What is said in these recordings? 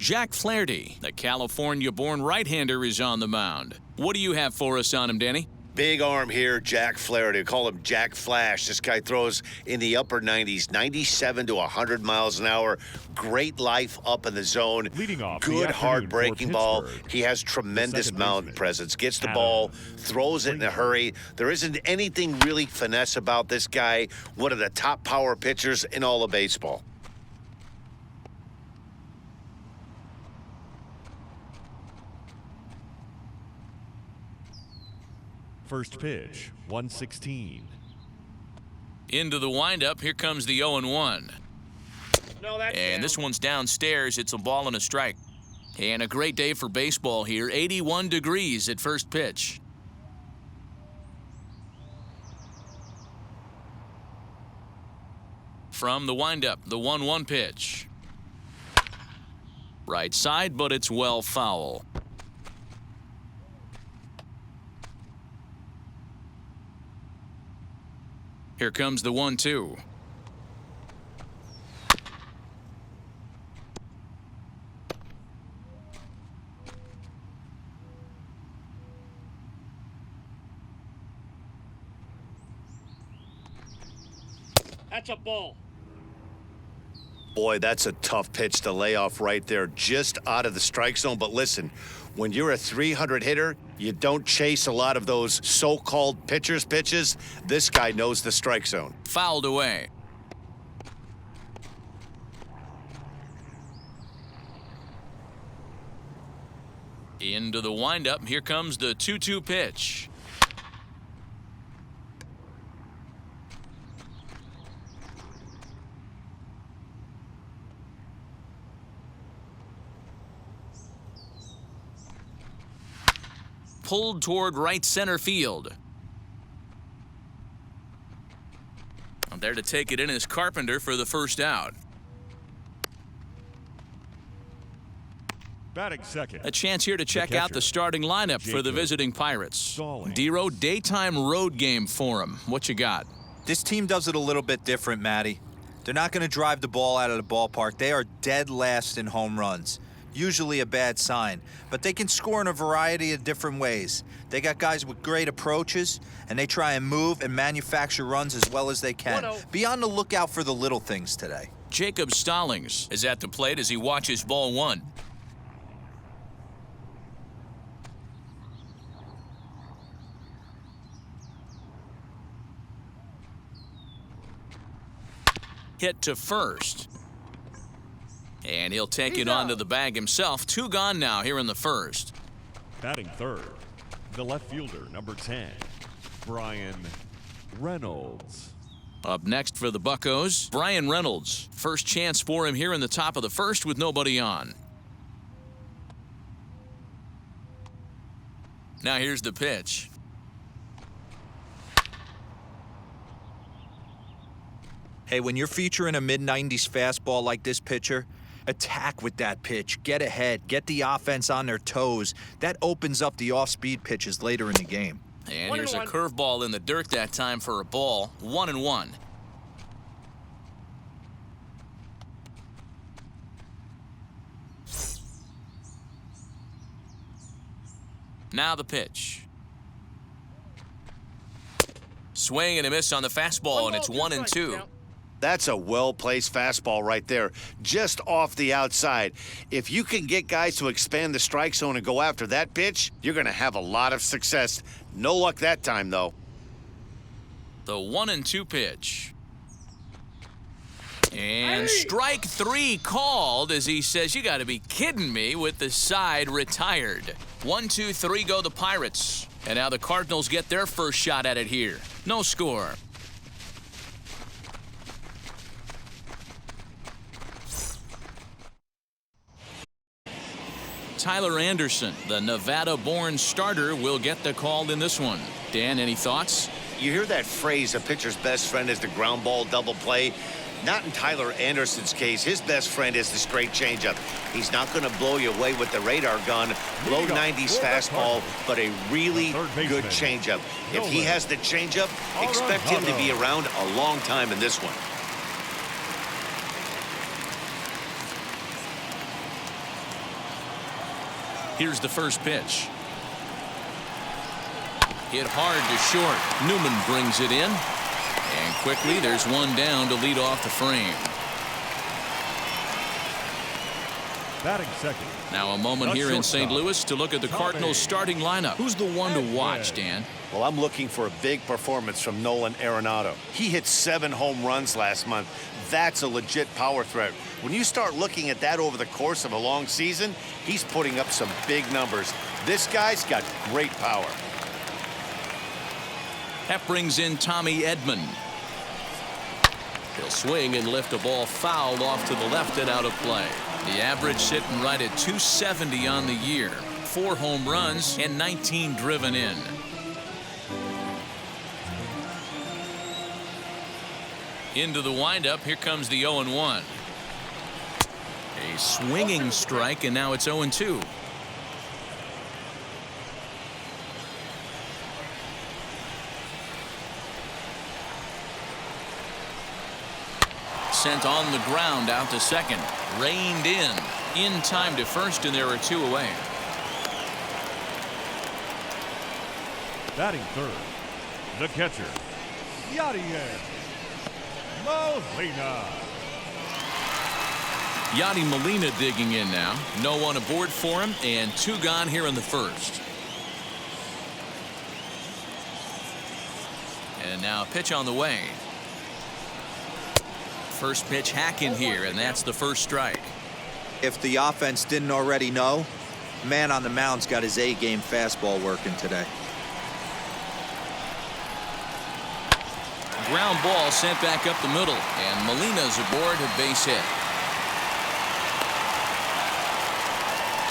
Jack Flaherty, the California-born right-hander, is on the mound. What do you have for us on him, Danny? Big arm here, Jack Flaherty. Call him Jack Flash. This guy throws in the upper 90s, 97 to 100 miles an hour. Great life up in the zone. Leading off good, hard breaking ball. He has tremendous mound presence. Gets the ball, throws it in a hurry. There isn't anything really finesse about this guy. One of the top power pitchers in all of baseball. First pitch, 116. Into the windup, here comes the 0-1. And this one's downstairs. It's a ball and a strike. And a great day for baseball here. 81 degrees at first pitch. From the windup, the 1-1 pitch. Right side, but it's well foul. Here comes the 1-2. That's a ball. Boy, that's a tough pitch to lay off right there, just out of the strike zone. But listen, when you're a 300 hitter, you don't chase a lot of those so-called pitcher's pitches. This guy knows the strike zone. Fouled away. Into the windup, here comes the 2-2 pitch. Pulled toward right center field. There to take it in is Carpenter for the first out. Batting second. A chance here to check out the starting lineup for the visiting Pirates. Stallings. D-Row, daytime road game for him. What you got? This team does it a little bit different, Matty. They're not going to drive the ball out of the ballpark. They are dead last in home runs. Usually a bad sign, but they can score in a variety of different ways. They got guys with great approaches, and they try and move and manufacture runs as well as they can. Be on the lookout for the little things today. Jacob Stallings is at the plate as he watches ball one. Hit to first. And he'll take it onto the bag himself. 2 gone now here in the first. Batting third, the left fielder, number 10, Reynolds. Up next for the Buccos, Reynolds. First chance for him here in the top of the first with nobody on. Now here's the pitch. Hey, when you're featuring a mid-90s fastball like this pitcher, attack with that pitch. Get ahead. Get the offense on their toes. That opens up the off-speed pitches later in the game. And here's a curveball in the dirt that time for a ball. 1-1. Now the pitch. Swing and a miss on the fastball, and it's 1-2. That's a well-placed fastball right there, just off the outside. If you can get guys to expand the strike zone and go after that pitch, you're going to have a lot of success. No luck that time, though. The 1-2 pitch. And strike 3 called as he says, you got to be kidding me, with the side retired. 1-2-3 go the Pirates. And now the Cardinals get their first shot at it here. No score. Tyler Anderson, the Nevada-born starter, will get the call in this one. Dan, any thoughts? You hear that phrase, a pitcher's best friend is the ground ball double play. Not in Tyler Anderson's case. His best friend is the straight changeup. He's not going to blow you away with the radar gun, low 90s fastball, but a really good changeup. If he has the changeup, expect him to be around a long time in this one. Here's the first pitch. Hit hard to short. Newman brings it in. And quickly there's one down to lead off the frame. Batting second. Now a moment here in St. Louis to look at the Cardinals starting lineup. Who's the one to watch, Dan? Well, I'm looking for a big performance from Nolan Arenado. He hit 7 home runs last month. That's a legit power threat. When you start looking at that over the course of a long season, he's putting up some big numbers. This guy's got great power. That brings in Tommy Edman. He'll swing and lift a ball foul off to the left and out of play. The average sitting right at 270 on the year. 4 home runs and 19 driven in. Into the windup. Here comes the 0-1. A swinging strike, and now it's 0-2. Sent on the ground out to second. Reined in time to first, and there are 2 away. Batting third, the catcher, Yadier Molina. Yadi Molina digging in now. No one aboard for him, and 2 gone here in the first. And now a pitch on the way. First pitch hacking here, and that's the first strike. If the offense didn't already know, man on the mound's got his A-game fastball working today. Ground ball sent back up the middle, and Molina's aboard a base hit.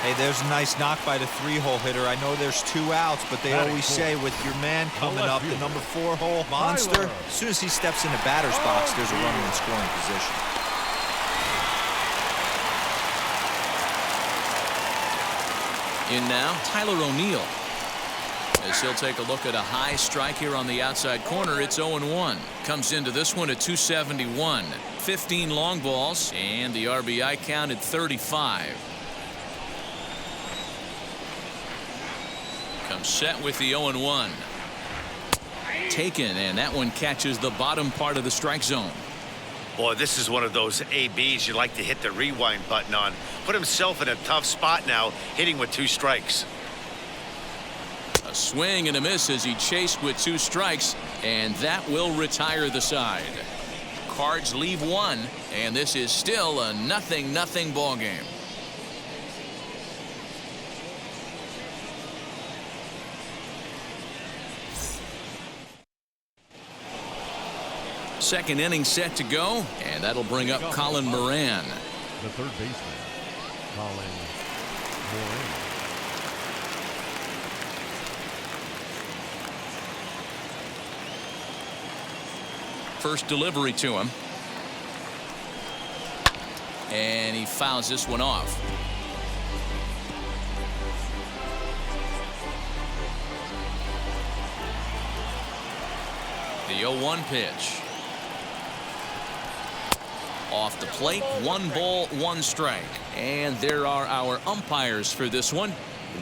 Hey, there's a nice knock by the 3-hole hitter. I know there's 2 outs, but they always say with your man coming up, the number 4-hole monster, as soon as he steps in the batter's box, there's a runner in scoring position. In now, Tyler O'Neill. As he'll take a look at a high strike here on the outside corner, it's 0-1. Comes into this one at 271. 15 long balls, and the RBI count at 35. Comes set with the 0-1. Taken, and that one catches the bottom part of the strike zone. Boy, this is one of those ABs you like to hit the rewind button on. Put himself in a tough spot now, hitting with 2 strikes. A swing and a miss as he chased with 2 strikes, and that will retire the side. Cards leave 1, and this is still a 0-0 ball game. Second inning set to go, and that'll bring up Colin Moran. The third baseman, Colin Moran. First delivery to him. And he fouls this one off. The 0-1 pitch. Off the plate, 1 ball, 1 strike. And there are our umpires for this one.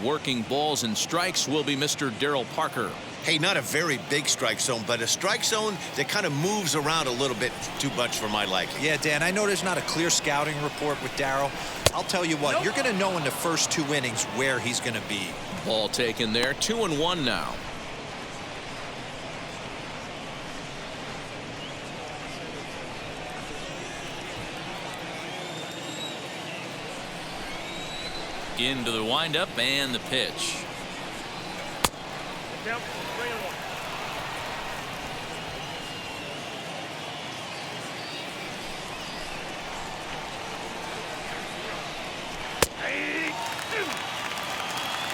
Working balls and strikes will be Mr. Darryl Parker. Hey, not a very big strike zone, but a strike zone that kind of moves around a little bit too much for my liking. Yeah, Dan, I know there's not a clear scouting report with Darryl. I'll tell you what, you're going to know in the first 2 innings where he's going to be. Ball taken there, 2-1 now. Into the windup and the pitch. Down, 3-1.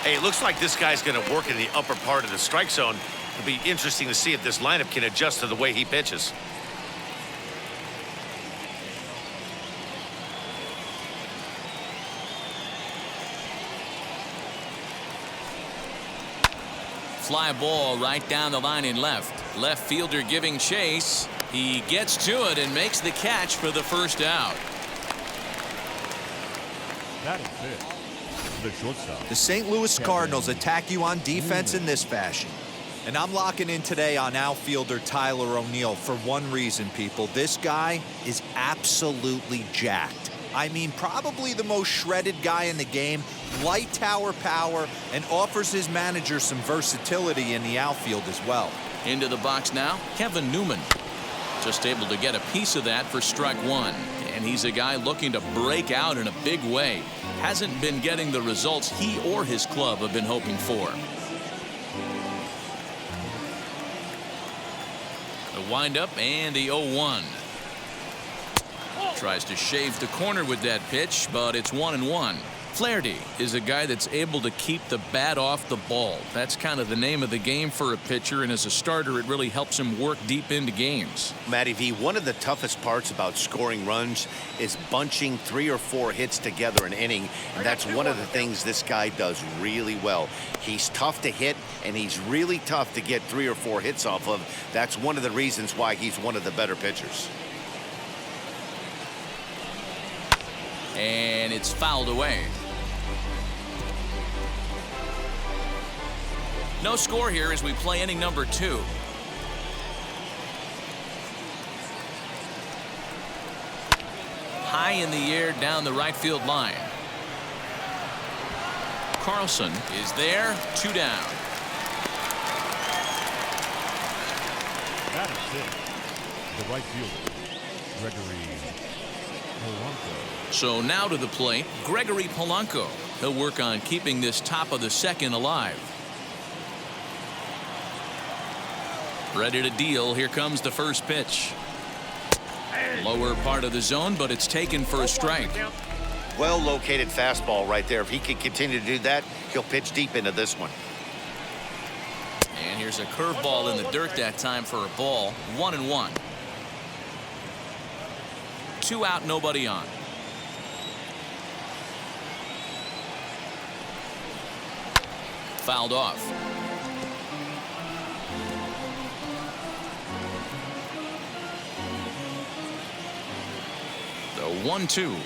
Hey, it looks like this guy's going to work in the upper part of the strike zone. It'll be interesting to see if this lineup can adjust to the way he pitches. Fly ball right down the line in left. Left fielder giving chase. He gets to it and makes the catch for the first out. Batting fifth, The shortstop. The St. Louis Cardinals attack you on defense in this fashion. And I'm locking in today on outfielder Tyler O'Neill for one reason, people. This guy is absolutely jacked. I mean, probably the most shredded guy in the game, light tower power, and offers his manager some versatility in the outfield as well. Into the box now, Kevin Newman. Just able to get a piece of that for strike one. And he's a guy looking to break out in a big way. Hasn't been getting the results he or his club have been hoping for. The windup and the 0-1. Tries to shave the corner with that pitch, but it's 1-1. Flaherty is a guy that's able to keep the bat off the ball. That's kind of the name of the game for a pitcher, and as a starter, it really helps him work deep into games. Matty V, one of the toughest parts about scoring runs is bunching 3 or 4 hits together an inning, and that's one of the things this guy does really well. He's tough to hit, and he's really tough to get 3 or 4 hits off of. That's one of the reasons why he's one of the better pitchers. And it's fouled away. No score here as we play inning number 2. High in the air down the right field line. Carlson is there, 2 down. That is it. The right fielder, Gregory Polanco. So now to the plate, Gregory Polanco. He'll work on keeping this top of the second alive. Ready to deal. Here comes the first pitch. Lower part of the zone, but it's taken for a strike. Well located fastball right there. If he can continue to do that, he'll pitch deep into this one. And here's a curveball in the dirt that time for a ball. 1-1. 2 out, nobody on. Fouled off. The 1-2.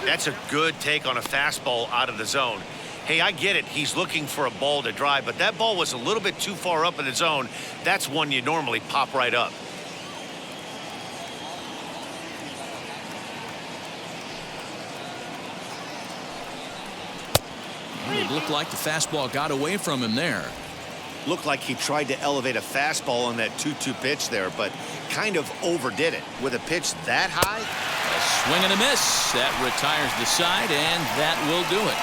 That's a good take on a fastball out of the zone. Hey, I get it. He's looking for a ball to drive, but that ball was a little bit too far up in the zone. That's one you normally pop right up. It looked like the fastball got away from him there. Looked like he tried to elevate a fastball on that 2-2 pitch there, but kind of overdid it. With a pitch that high? A swing and a miss. That retires the side, and that will do it.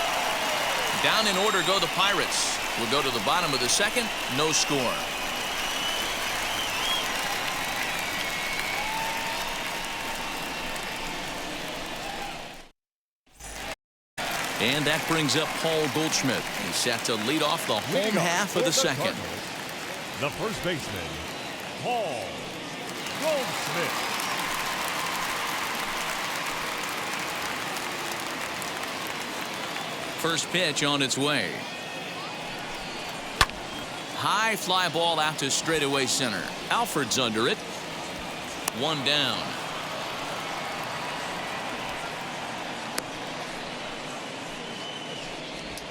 Down in order go the Pirates. We'll go to the bottom of the second. No score. And that brings up Paul Goldschmidt. He's set to lead off the home half of the second. The first baseman, Paul Goldschmidt. First pitch on its way. High fly ball out to straightaway center. Alford's under it. 1 down.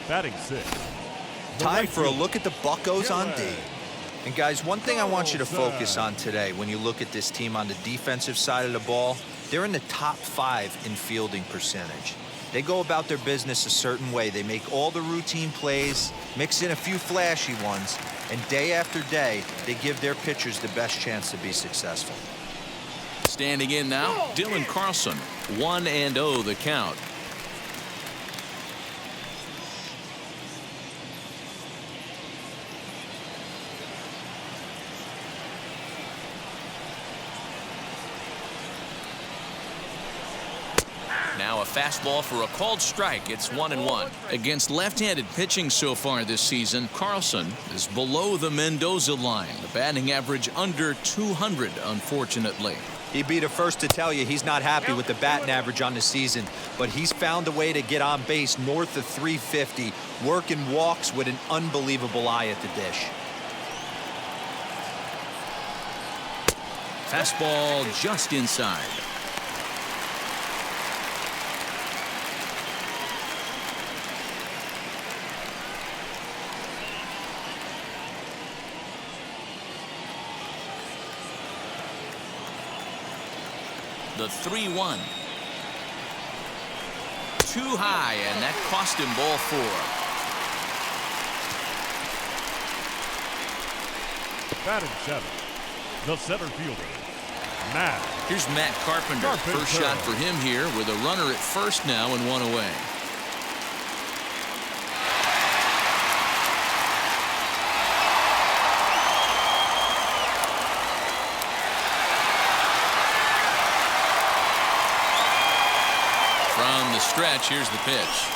Batting 6th. Time for a look at the Buccos on D. And guys, one thing I want you to focus on today when you look at this team on the defensive side of the ball, they're in the top 5 in fielding percentage. They go about their business a certain way. They make all the routine plays, mix in a few flashy ones, and day after day, they give their pitchers the best chance to be successful. Standing in now, Dylan Carlson. 1-0 the count. Now a fastball for a called strike. It's 1-1. Against left-handed pitching so far this season, Carlson is below the Mendoza line. The batting average under 200, unfortunately. He'd be the first to tell you he's not happy with the batting average on the season, but he's found a way to get on base north of 350, working walks with an unbelievable eye at the dish. Fastball just inside. The 3-1. Too high, and that cost him ball 4. Batting 7, the center fielder, Matt. Here's Matt Carpenter. First shot for him here with a runner at first now and 1 away. From the stretch, here's the pitch.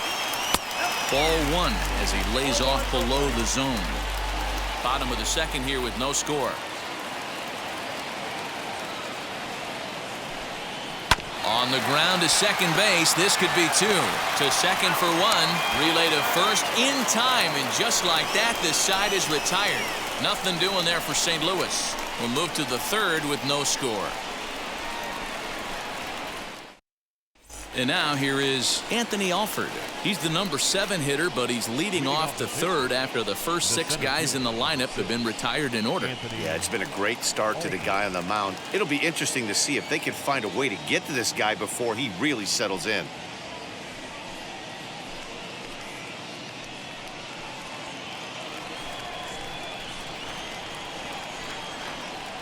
Ball 1 as he lays off below the zone. Bottom of the second here with no score. On the ground to second base. This could be 2. To second for 1. Relay to first in time. And just like that, this side is retired. Nothing doing there for St. Louis. We'll move to the third with no score. And now here is Anthony Alford. He's the number 7 hitter, but he's leading off the third after the first 6 guys in the lineup have been retired in order. Yeah, it's been a great start to the guy on the mound. It'll be interesting to see if they can find a way to get to this guy before he really settles in.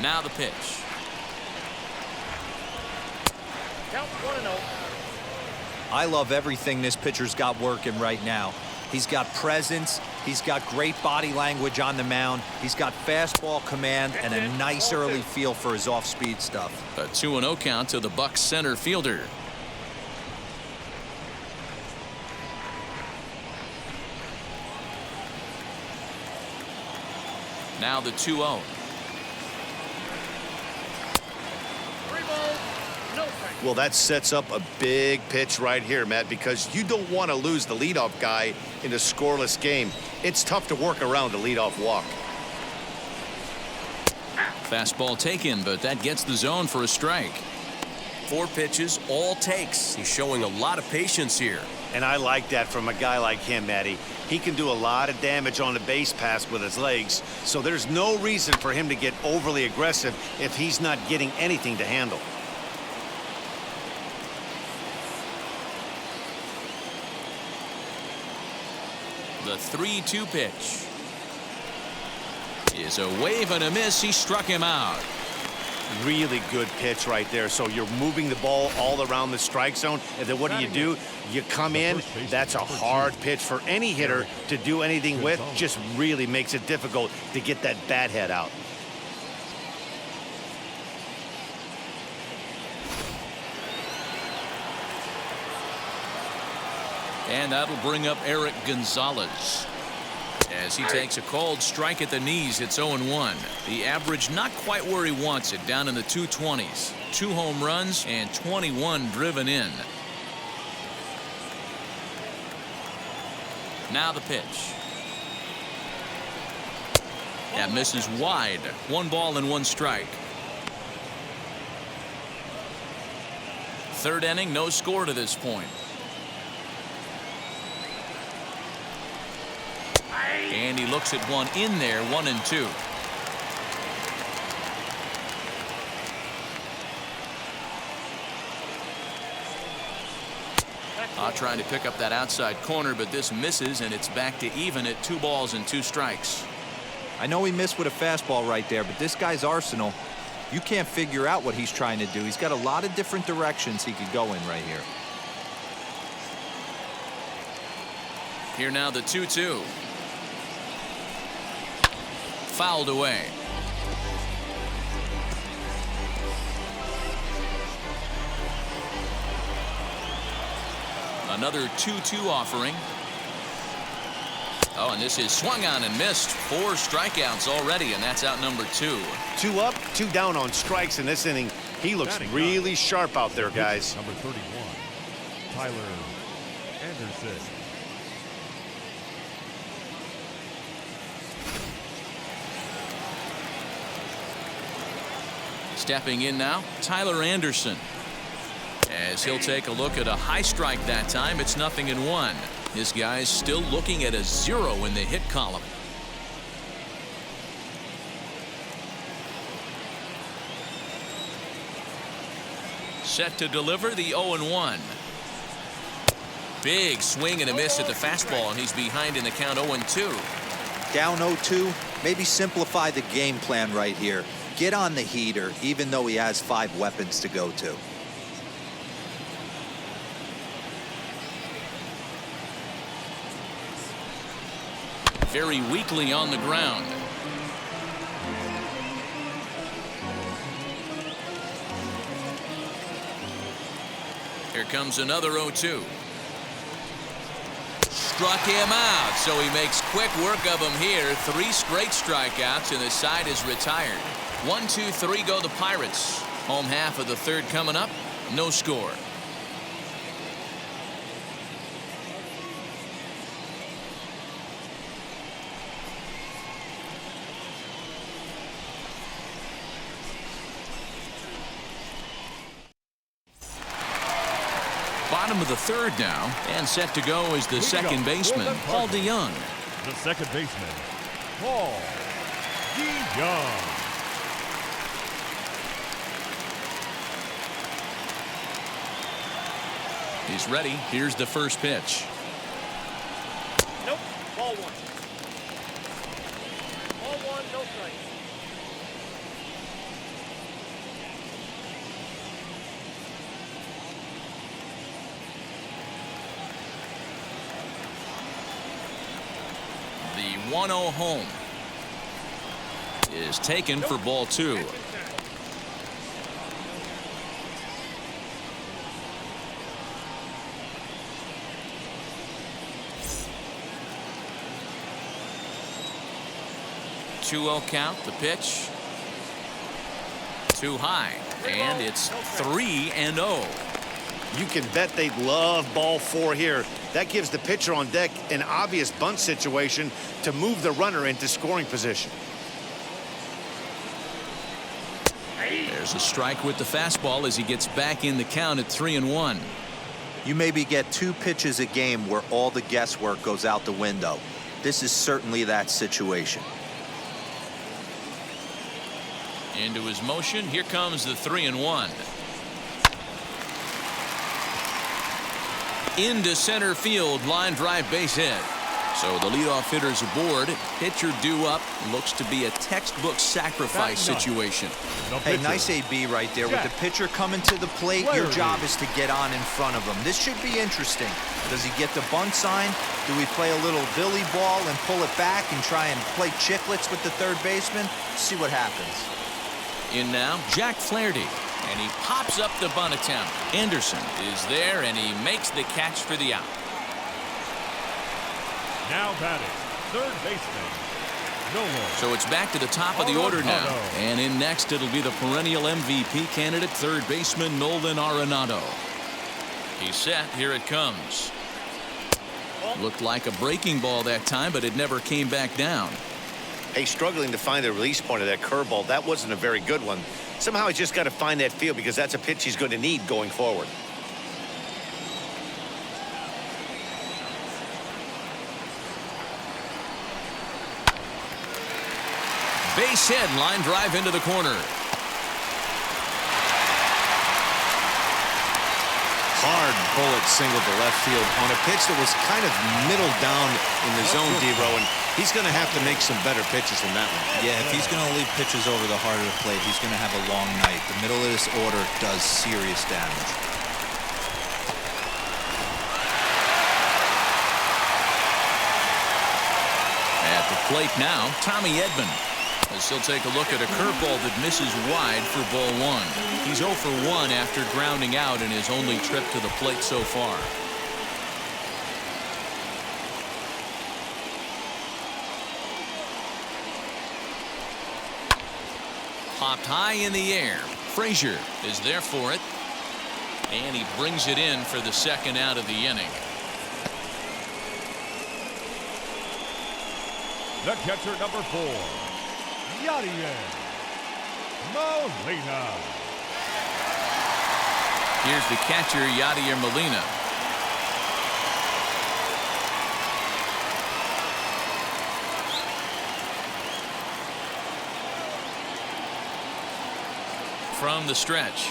Now the pitch. Count 1-0. I love everything this pitcher's got working right now. He's got presence. He's got great body language on the mound. He's got fastball command and a nice early feel for his off-speed stuff. A 2-0 count to the Bucs center fielder. Now the 2-0. Well, that sets up a big pitch right here, Matt, because you don't want to lose the leadoff guy in a scoreless game. It's tough to work around a leadoff walk. Fastball taken, but that gets the zone for a strike. 4 pitches, all takes. He's showing a lot of patience here. And I like that from a guy like him, Matty. He can do a lot of damage on the base pass with his legs, so there's no reason for him to get overly aggressive if he's not getting anything to handle. The 3-2 pitch is a wave and a miss. He struck him out. Really good pitch right there. So you're moving the ball all around the strike zone, and then what do? You come in. That's a hard pitch for any hitter to do anything with. Just really makes it difficult to get that bat head out. And that'll bring up Eric Gonzalez as he takes a called strike at the knees. It's 0-1. The average not quite where he wants it, down in the 220s. 2 home runs and 21 driven in. Now the pitch. That misses wide. 1 ball and 1 strike. Third inning, no score to this point. And he looks at one in there, 1-2. Trying to pick up that outside corner, but this misses, and it's back to even at 2 balls and 2 strikes. I know he missed with a fastball right there, but this guy's arsenal, you can't figure out what he's trying to do. He's got a lot of different directions he could go in right here. Here now the 2-2. Fouled away. Another 2-2 offering. Oh, and this is swung on and missed. 4 strikeouts already, and that's out number 2. 2 up, 2 down on strikes in this inning. He looks really sharp out there, guys. Number 31, Tyler Anderson. Stepping in now, Tyler Anderson. As he'll take a look at a high strike that time, it's 0-1. This guy's still looking at a 0 in the hit column. Set to deliver the 0-1. Big swing and a miss at the fastball, and he's behind in the count 0-2. Down 0-2, maybe simplify the game plan right here. Get on the heater, even though he has 5 weapons to go to. Very weakly on the ground. Here comes another 0-2. Struck him out, so he makes quick work of him here. 3 straight strikeouts, and the side is retired. 1-2-3 go the Pirates. Home half of the third coming up. No score. Bottom of the third now, and set to go is the second baseman, Paul DeYoung. The second baseman, Paul DeYoung. He's ready. Here's the first pitch. Nope. Ball 1. Ball 1, no strikes. The 1-0 home is taken for ball 2. Two-0 count. The pitch too high, and it's 3-0. You can bet they'd love ball 4 here. That gives the pitcher on deck an obvious bunt situation to move the runner into scoring position. There's a strike with the fastball as he gets back in the count at 3-1. You maybe get 2 pitches a game where all the guesswork goes out the window. This is certainly that situation. Into his motion. Here comes the 3-1. Into center field, line drive, base hit. So the leadoff hitter's aboard. Pitcher due up. Looks to be a textbook sacrifice situation. Hey, nice AB right there. With the pitcher coming to the plate, your job is to get on in front of him. This should be interesting. Does he get the bunt sign? Do we play a little Billy ball and pull it back and try and play chicklets with the third baseman? Let's see what happens. In now, Jack Flaherty. And he pops up the bunt attempt. Anderson is there, and he makes the catch for the out. Now batting, third baseman, Nolan. So it's back to the top of the order now. And in next, it'll be the perennial MVP candidate, third baseman Nolan Arenado. He's set. Here it comes. Looked like a breaking ball that time, but it never came back down. Hey, struggling to find the release point of that curveball. That wasn't a very good one. Somehow he's just got to find that feel because that's a pitch he's going to need going forward. Base hit, line drive into the corner. Hard bullet single to left field on a pitch that was kind of middle down in the zone, D-Row, and he's going to have to make some better pitches than that one. Yeah, if he's going to leave pitches over the heart of the plate, he's going to have a long night. The middle of this order does serious damage. At the plate now, Tommy Edman. As he'll take a look at a curveball that misses wide for ball 1. He's 0 for 1 after grounding out in his only trip to the plate so far. Popped high in the air. Frazier is there for it. And he brings it in for the second out of the inning. The catcher, number 4, Yadier Molina. Here's the catcher, Yadier Molina. From the stretch.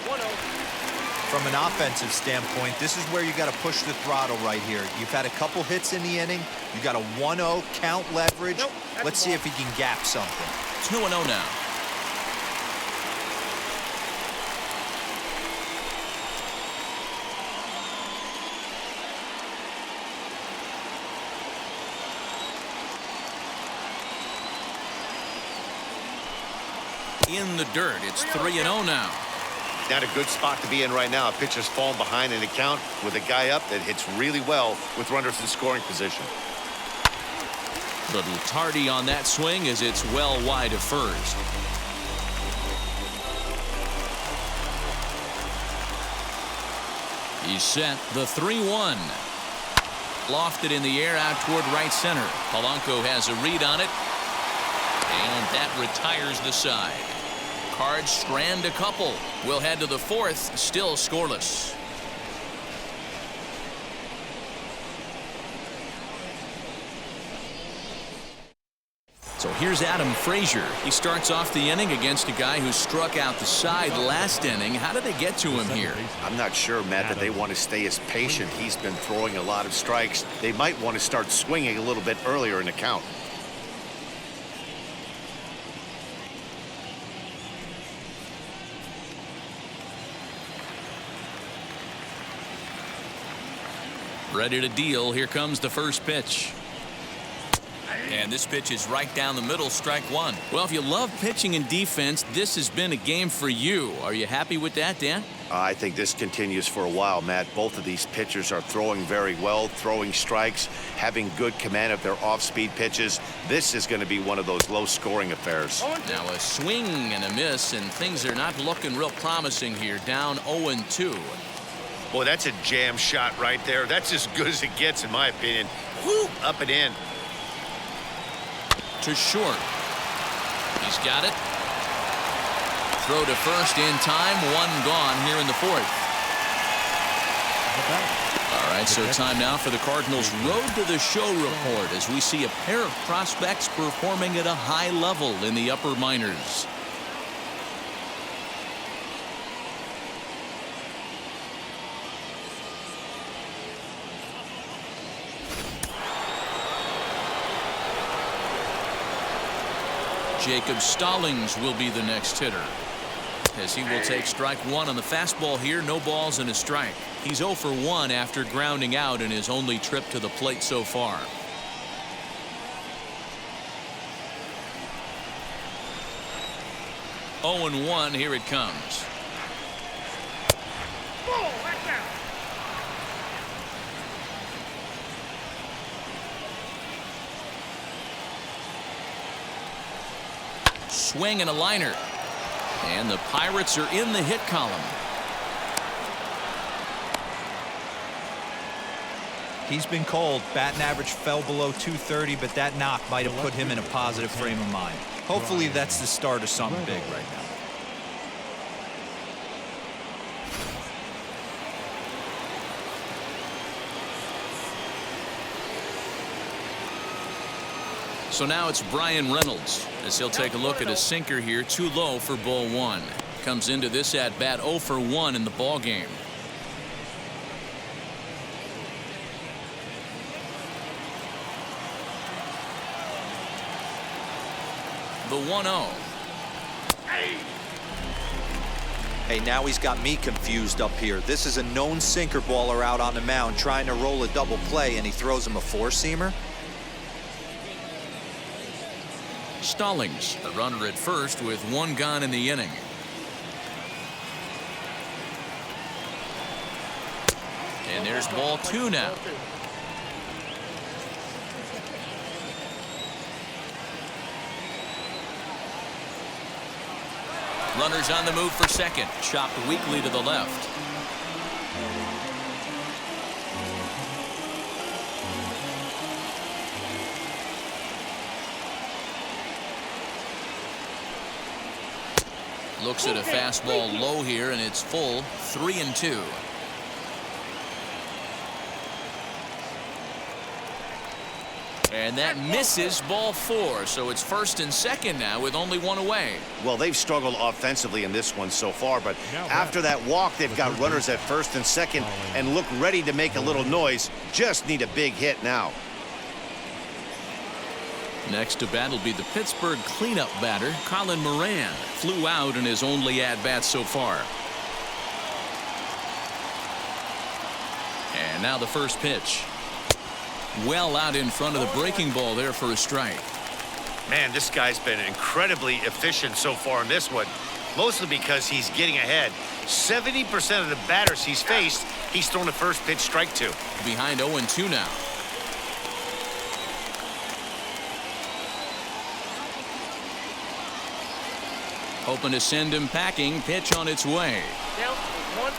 From an offensive standpoint, this is where you got to push the throttle right here. You've had a couple hits in the inning. You got a 1-0 count leverage. Let's see if he can gap something. It's 2-0 now. In the dirt, it's 3-0 now. Not a good spot to be in right now. A pitcher's falling behind in the count with a guy up that hits really well with runners in scoring position. Little tardy on that swing as it's well wide of first. He's set. The 3-1. Lofted in the air out toward right center. Polanco has a read on it. And that retires the side. Cards strand a couple. We'll head to the fourth, still scoreless. So here's Adam Frazier. He starts off the inning against a guy who struck out the side last inning. How did they get to him here? I'm not sure, Matt, that they want to stay as patient. He's been throwing a lot of strikes. They might want to start swinging a little bit earlier in the count. Ready to deal. Here comes the first pitch. And this pitch is right down the middle, strike one. Well, if you love pitching and defense, this has been a game for you. Are you happy with that, Dan? I think this continues for a while, Matt. Both of these pitchers are throwing very well, throwing strikes, having good command of their off-speed pitches. This is going to be one of those low-scoring affairs. Now a swing and a miss, and things are not looking real promising here. Down 0-2. Boy, that's a jam shot right there. That's as good as it gets, in my opinion. Woo, up and in. To short. He's got it. Throw to first in time. One gone here in the fourth. All right, so time now for the Cardinals' Road to the Show report as we see a pair of prospects performing at a high level in the upper minors. Jacob Stallings will be the next hitter, as he will take strike one on the fastball here. No balls and a strike. He's 0 for 1 after grounding out in his only trip to the plate so far. Oh and 1. Here it comes. Swing and a liner. And the Pirates are in the hit column. He's been cold. Batting average fell below 230, but that knock might have put him in a positive frame of mind. Hopefully that's the start of something big right now. So now it's Brian Reynolds as he'll take a look at a sinker here. Too low for ball one. Comes into this at bat 0 for 1 in the ball game. The 1-0. Hey, now he's got me confused up here. This is a known sinker baller out on the mound trying to roll a double play, and he throws him a four-seamer. Stallings, the runner at first with 1 gone in the inning. And there's ball 2 now. Runners on the move for second. Chopped weakly to the left. Looks at a fastball low here, and it's full. 3-2. And that misses, ball 4. So it's first and second now with only one away. Well, they've struggled offensively in this one so far, but after that walk, they've got runners at first and second and look ready to make a little noise. Just need a big hit now. Next to bat will be the Pittsburgh cleanup batter, Colin Moran. Flew out in his only at-bat so far. And now the first pitch. Well out in front of the breaking ball there for a strike. Man, this guy's been incredibly efficient so far in this one, mostly because he's getting ahead. 70% of the batters he's faced, he's thrown a first pitch strike to. Behind 0-2 now. Hoping to send him packing. Pitch on its way. Down 1-2.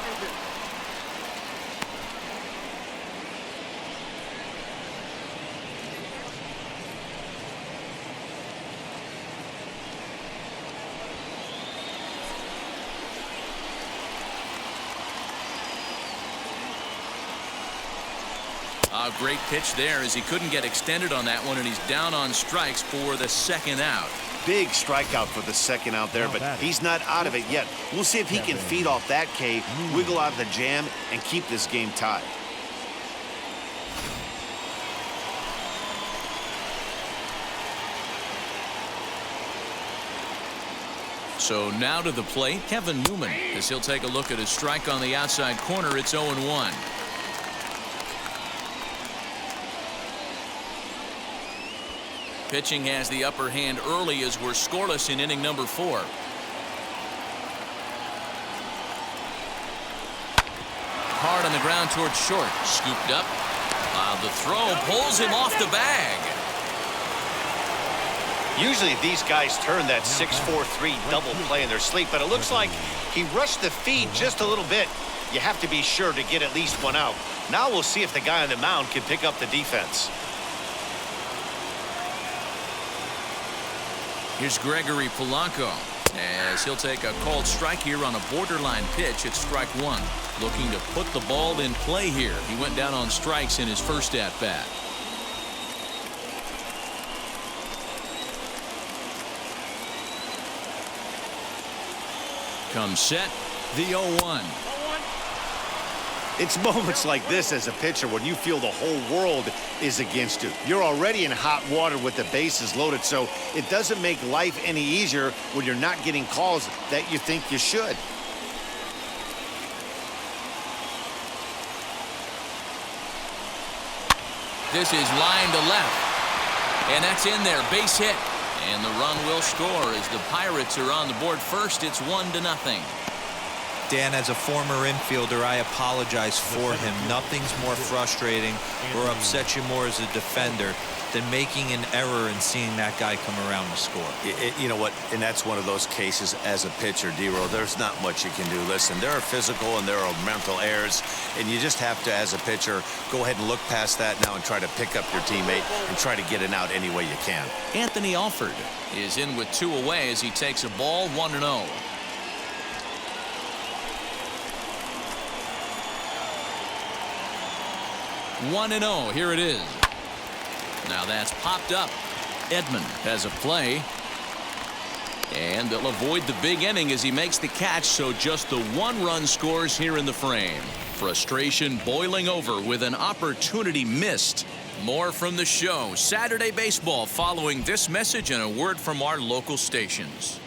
A great pitch there as he couldn't get extended on that one, and he's down on strikes for the second out. Big strikeout for the second out there, but he's not out of it yet. We'll see if he can feed off that K, wiggle out of the jam, and keep this game tied. So now to the plate, Kevin Newman, as he'll take a look at his strike on the outside corner. It's 0-1. Pitching has the upper hand early as we're scoreless in inning number 4. Hard on the ground towards short. Scooped up. The throw pulls him off the bag. Usually these guys turn that 6-4-3 double play in their sleep, but it looks like he rushed the feed just a little bit. You have to be sure to get at least one out. Now we'll see if the guy on the mound can pick up the defense. Here's Gregory Polanco as he'll take a called strike here on a borderline pitch at strike 1. Looking to put the ball in play here. He went down on strikes in his first at bat. Comes set, the 0-1. It's moments like this as a pitcher when you feel the whole world is against you. You're already in hot water with the bases loaded, so it doesn't make life any easier when you're not getting calls that you think you should. This is line to left, and that's in there, base hit. And the run will score as the Pirates are on the board first. It's 1-0. Dan, as a former infielder, I apologize for him. Nothing's more frustrating or upsets you more as a defender than making an error and seeing that guy come around to score. You know what? And that's one of those cases as a pitcher, D-Roll. There's not much you can do. Listen, there are physical and there are mental errors, and you just have to, as a pitcher, go ahead and look past that now and try to pick up your teammate and try to get it out any way you can. Anthony Alford is in with 2 away as he takes a ball 1-0. Here it is. Now that's popped up. Edman has a play. And they'll avoid the big inning as he makes the catch, so just the 1 run scores here in the frame. Frustration boiling over with an opportunity missed. More from the show. Saturday Baseball following this message and a word from our local stations.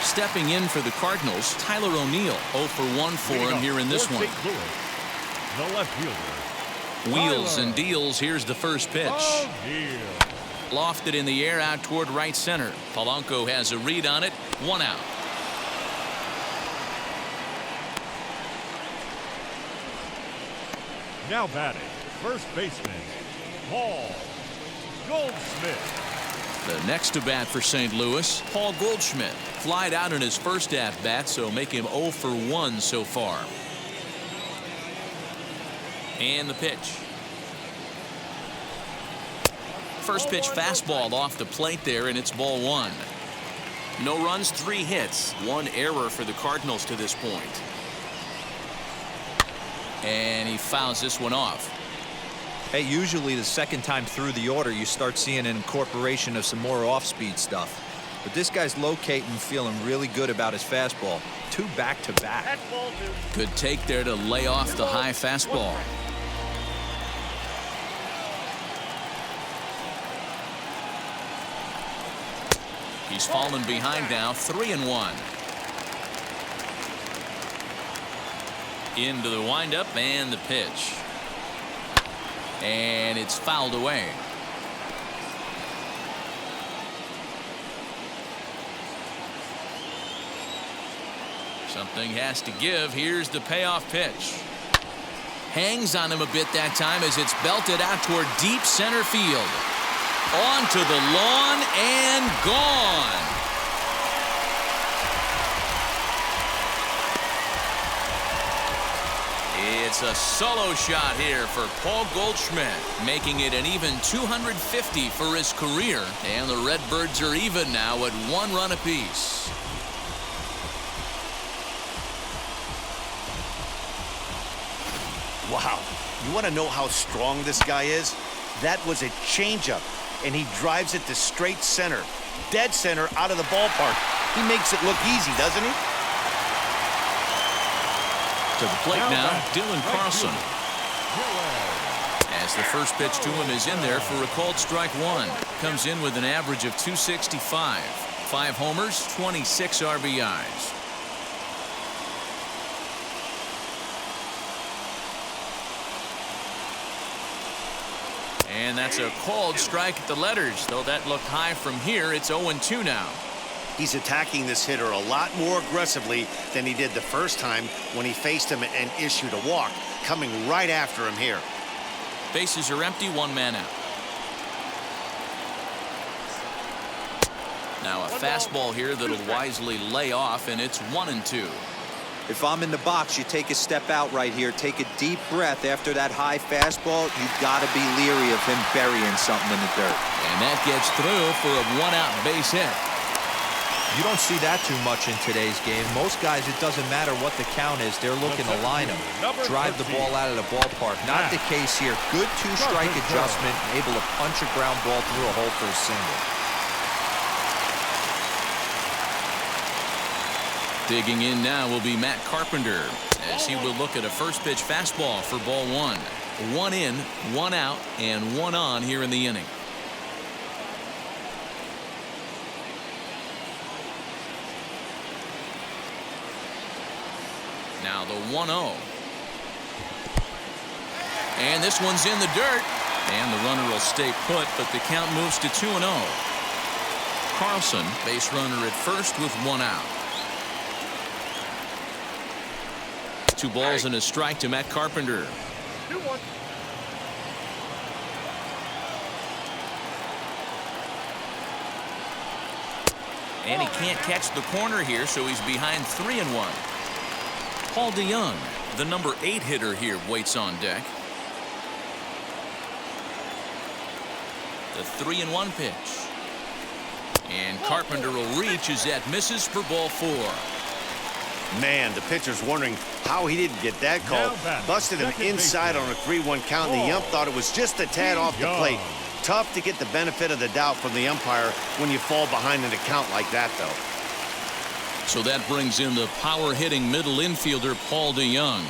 Stepping in for the Cardinals, Tyler O'Neill 0 for 1 for him here in this one. The left fielder. Wheels and deals. Here's the first pitch. Lofted in the air out toward right center. Polanco has a read on it. 1 out. Now batting, first baseman, Paul Goldschmidt. The next to bat for St. Louis, Paul Goldschmidt. Flied out in his first at bat, so make him 0 for 1 so far. And the pitch. First pitch fastball off the plate there, and it's ball 1. No runs, 3 hits. 1 error for the Cardinals to this point. And he fouls this one off. Hey, usually the second time through the order, you start seeing an incorporation of some more off-speed stuff. But this guy's locating, feeling really good about his fastball. 2 back-to-back. That's ball 2. Good take there to lay off the high fastball. He's fallen behind now, 3-1. Into the windup and the pitch. And it's fouled away. Something has to give. Here's the payoff pitch. Hangs on him a bit that time as it's belted out toward deep center field. Onto the lawn and gone. It's a solo shot here for Paul Goldschmidt, making it an even 250 for his career. And the Redbirds are even now at 1 run apiece. Wow. You want to know how strong this guy is? That was a changeup, and he drives it to straight center. Dead center out of the ballpark. He makes it look easy, doesn't he? To the plate now, Dylan Carlson. As the first pitch to him is in there for a called strike 1. Comes in with an average of 265. 5 homers, 26 RBIs. And that's a called strike at the letters, though that looked high from here. It's 0-2 now. He's attacking this hitter a lot more aggressively than he did the first time when he faced him and issued a walk, coming right after him here. Bases are empty, 1 man out. Now a fastball here that'll wisely lay off, and it's 1-2. If I'm in the box, you take a step out right here. Take a deep breath after that high fastball. You've got to be leery of him burying something in the dirt. And that gets through for a 1-out base hit. You don't see that too much in today's game. Most guys, it doesn't matter what the count is. They're looking to line him, drive the ball out of the ballpark. Not the case here. Good 2-strike adjustment, able to punch a ground ball through a hole for a single. Digging in now will be Matt Carpenter as he will look at a first pitch fastball for ball 1. 1 in, 1 out, and 1 on here in the inning. Now the 1-0. And this one's in the dirt. And the runner will stay put, but the count moves to 2-0. Carlson, base runner at first with 1 out. 2 balls and a strike to Matt Carpenter. 2-1. And he can't catch the corner here, so he's behind 3-1. Paul DeYoung, the number 8 hitter here, waits on deck. The 3-1 pitch. And Carpenter will reach as that misses for ball 4. Man, the pitcher's wondering how he didn't get that call. Busted him inside on a 3-1 count, and the ump thought it was just a tad off the plate. Tough to get the benefit of the doubt from the umpire when you fall behind in a count like that, though. So that brings in the power-hitting middle infielder, Paul DeYoung.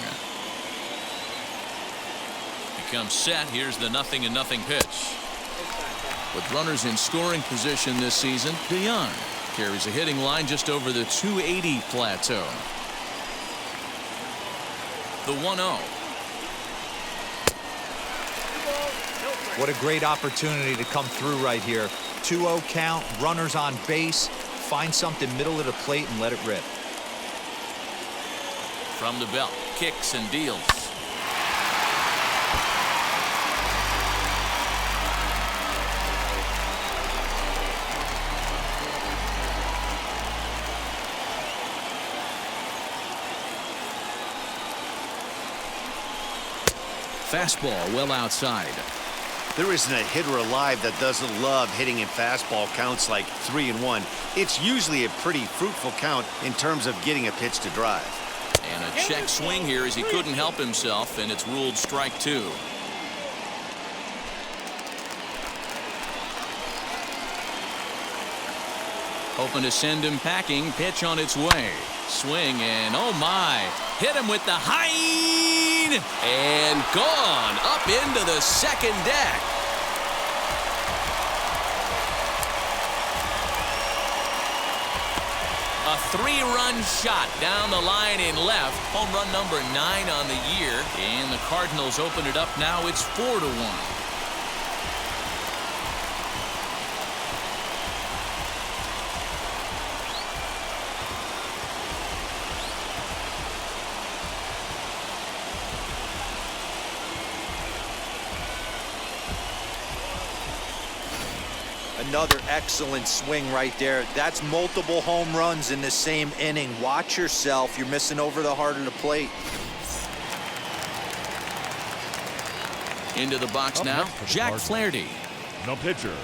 He comes set. Here's the 0-0 pitch. With runners in scoring position this season, DeYoung carries a hitting line just over the 280 plateau. The 1-0. What a great opportunity to come through right here. 2-0 count, runners on base. Find something middle of the plate and let it rip. From the belt, kicks and deals. Fastball well outside. There isn't a hitter alive that doesn't love hitting in fastball counts like 3-1. It's usually a pretty fruitful count in terms of getting a pitch to drive. And a check swing here as he couldn't help himself, and it's ruled strike 2. Hoping to send him packing. Pitch on its way. Swing and oh my. Hit him with the high and gone up into the second deck. A 3-run shot down the line in left. Home run number 9 on the year. And the Cardinals open it up now. It's 4-1. Another excellent swing right there. That's multiple home runs in the same inning. Watch yourself. You're missing over the heart of the plate. Into the box now, Jack Flaherty. The pitcher,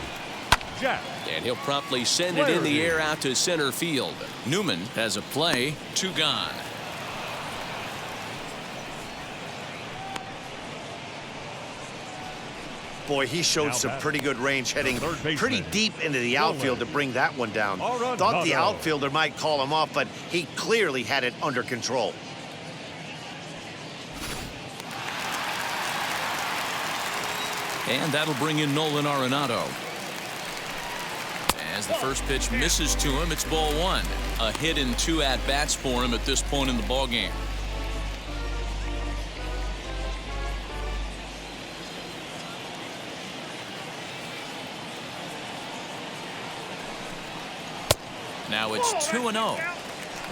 Jack. And he'll promptly send it in the air out to center field. Newman has a play. 2 gone. Boy, he showed some pretty good range heading pretty deep into the outfield to bring that one down. Thought the outfielder might call him off, but he clearly had it under control. And that'll bring in Nolan Arenado. As the first pitch misses to him, it's ball 1. A hit and 2 at-bats for him at this point in the ballgame. Now it's 2-0.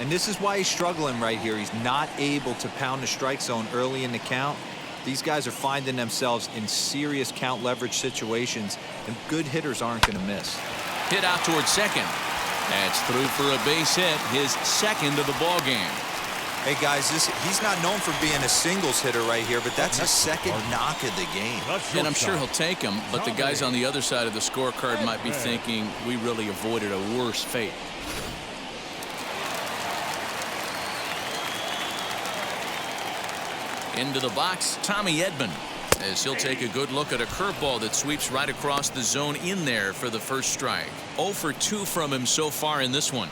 And this is why he's struggling right here. He's not able to pound the strike zone early in the count. These guys are finding themselves in serious count leverage situations, and good hitters aren't going to miss. Hit out towards second. That's through for a base hit, his second of the ball game. Hey guys, he's not known for being a singles hitter right here, but that's his second knock of the game. And I'm sure he'll take him, but the guys on the other side of the scorecard might be thinking we really avoided a worse fate. Into the box, Tommy Edman, as he'll take a good look at a curveball that sweeps right across the zone in there for the first strike. 0 for 2 from him so far in this one.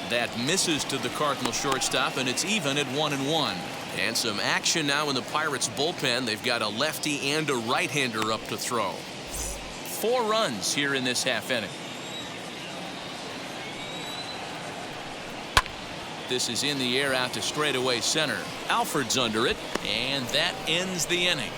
That misses to the Cardinal shortstop, and it's even at 1-1. And some action now in the Pirates bullpen. They've got a lefty and a right-hander up to throw. 4 runs here in this half inning. This is in the air out to straightaway center. Alford's under it, and that ends the inning.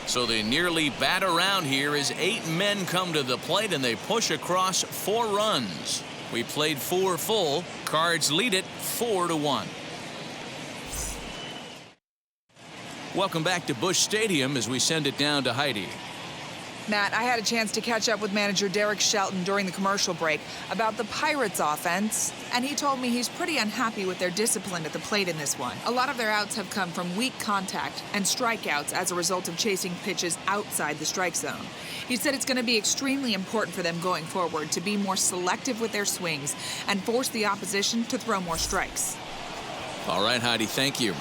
So they nearly bat around here as 8 men come to the plate, and they push across 4 runs. We played 4 full. Cards lead it 4-1. Welcome back to Busch Stadium as we send it down to Heidi. Matt, I had a chance to catch up with manager Derek Shelton during the commercial break about the Pirates offense, and he told me he's pretty unhappy with their discipline at the plate in this one. A lot of their outs have come from weak contact and strikeouts as a result of chasing pitches outside the strike zone. He said it's going to be extremely important for them going forward to be more selective with their swings and force the opposition to throw more strikes. All right, Heidi, thank you.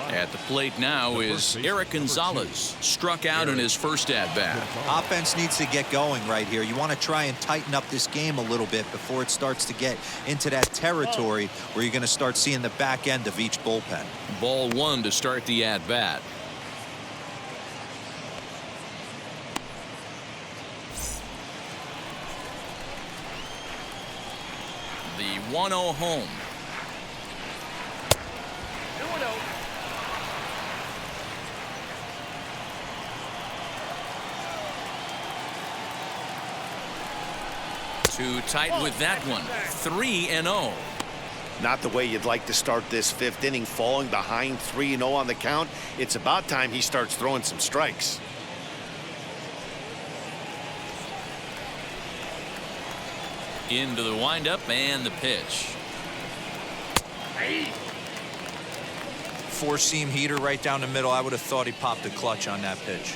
At the plate now is Eric Gonzalez, struck out in his first at-bat. Offense needs to get going right here. You want to try and tighten up this game a little bit before it starts to get into that territory where you're going to start seeing the back end of each bullpen. Ball 1 to start the at-bat. The 1-0 home. 2 tight with that one. 3-0. Not the way you'd like to start this 5th inning, falling behind 3-0 on the count. It's about time he starts throwing some strikes. Into the windup and the pitch. 4-seam heater right down the middle. I would have thought he popped a clutch on that pitch.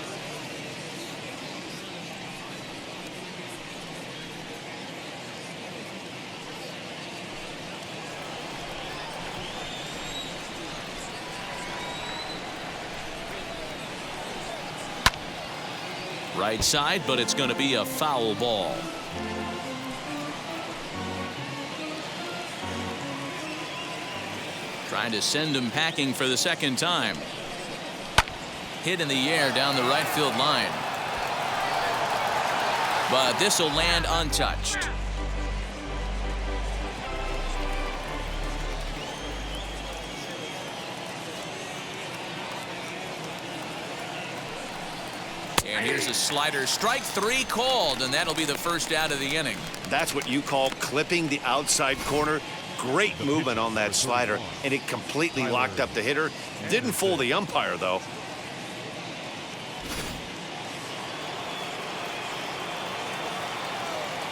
Right side, but it's going to be a foul ball. Trying to send him packing for the second time. Hit in the air down the right field line. But this will land untouched. And here's a slider. Strike three called, and that'll be the first out of the inning. That's what you call clipping the outside corner. Great movement on that slider, and it completely locked up the hitter. Didn't fool the umpire, though.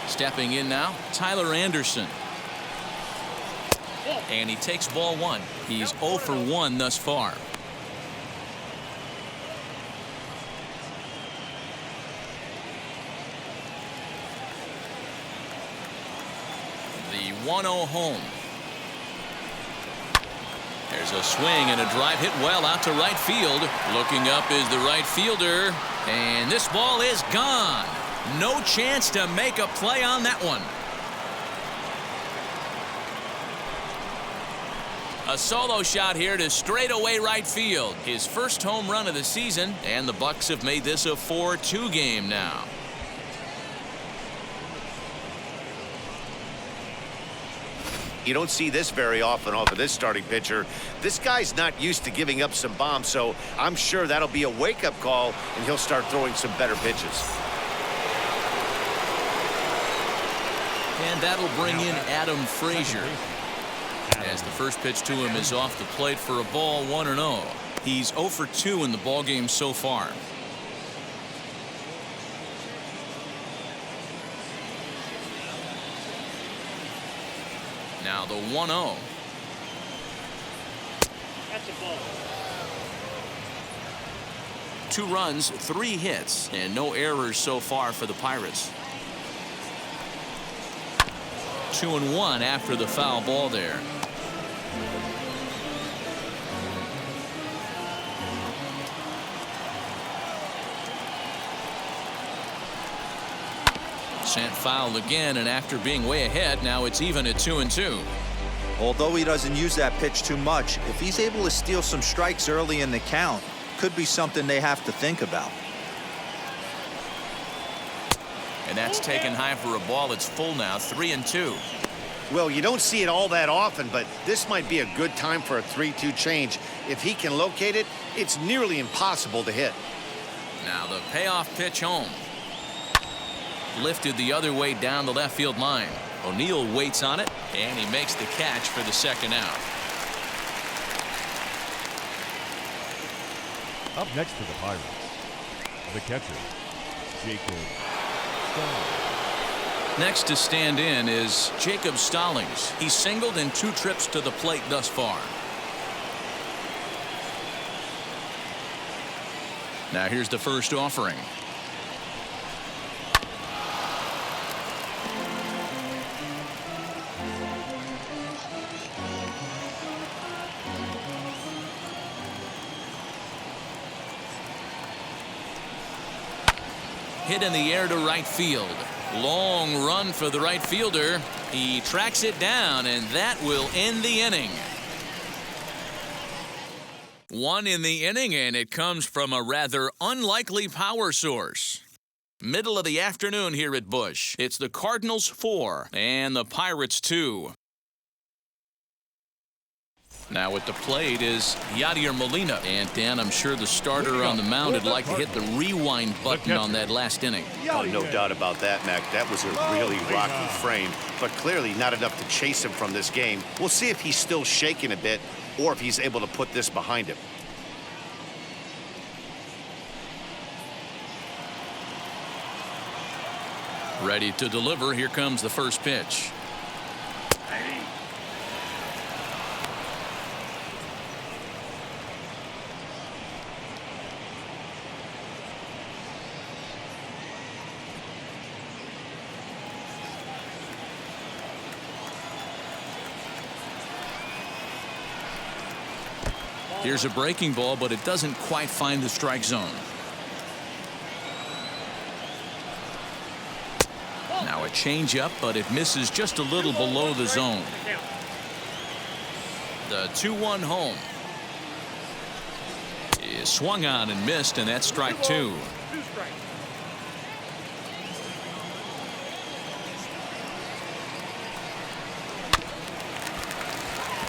Stepping in now, Tyler Anderson. And he takes ball one. He's 0 for 1 thus far. The 1-0 home. There's a swing and a drive hit well out to right field. Looking up is the right fielder. And this ball is gone. No chance to make a play on that one. A solo shot here to straightaway right field. His first home run of the season, and the Bucks have made this a 4-2 game now. You don't see this very often off of this starting pitcher. This guy's not used to giving up some bombs, so I'm sure that'll be a wake-up call, and he'll start throwing some better pitches. And that'll bring in Adam Frazier. As the first pitch to him is off the plate for a ball, 1-0. He's 0 for 2 in the ballgame so far. Now the 1-0. That's a ball. 2 runs, 3 hits, and no errors so far for the Pirates. 2-1 after the foul ball there. Sent foul again, and after being way ahead, now it's even at 2-2. Although he doesn't use that pitch too much, if he's able to steal some strikes early in the count, could be something they have to think about. And that's taken high for a ball. It's full now, 3-2. Well, you don't see it all that often, but this might be a good time for a 3-2 change. If he can locate it, it's nearly impossible to hit. Now the payoff pitch home. Lifted the other way down the left field line. O'Neill waits on it, and he makes the catch for the second out. Up next for the Pirates, the catcher, Jacob Stallings. Next to stand in is Jacob Stallings. He's singled in 2 trips to the plate thus far. Now here's the first offering. Hit in the air to right field. Long run for the right fielder. He tracks it down, and that will end the inning. 1 in the inning, and it comes from a rather unlikely power source. Middle of the afternoon here at Busch. It's the Cardinals 4 and the Pirates 2. Now at the plate is Yadier Molina. And Dan, I'm sure the starter on the mound would like to hit the rewind button on that last inning. Oh, no doubt about that, Mac. That was a really rocky frame, but clearly not enough to chase him from this game. We'll see if he's still shaking a bit or if he's able to put this behind him. Ready to deliver. Here comes the first pitch. Here's a breaking ball, but it doesn't quite find the strike zone. a changeup, but it misses just a little below the zone. The 2-1 home is swung on and missed, and that's strike 2.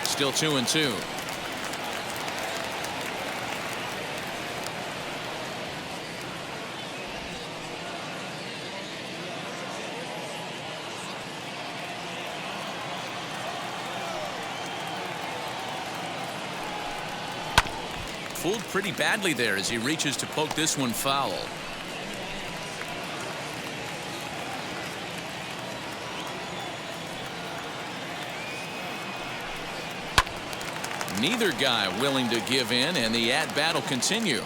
Still 2-2. Fooled pretty badly there as he reaches to poke this one foul. Neither guy willing to give in, and the at-bat will continue.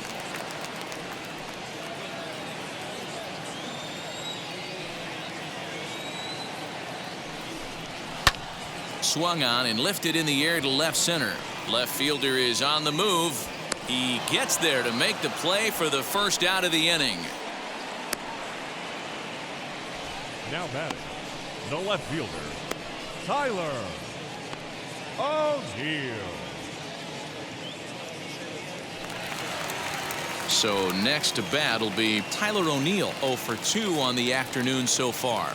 Swung on and lifted in the air to left center. Left fielder is on the move. He gets there to make the play for the first out of the inning. Now batting, the left fielder, Tyler O'Neill. So next to bat will be Tyler O'Neill, 0 for 2 on the afternoon so far.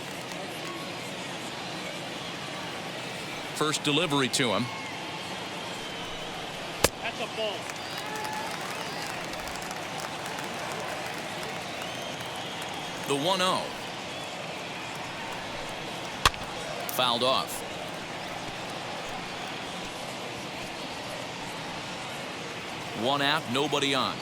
First delivery to him. That's a ball. The 1-0. Fouled off. One out, nobody on.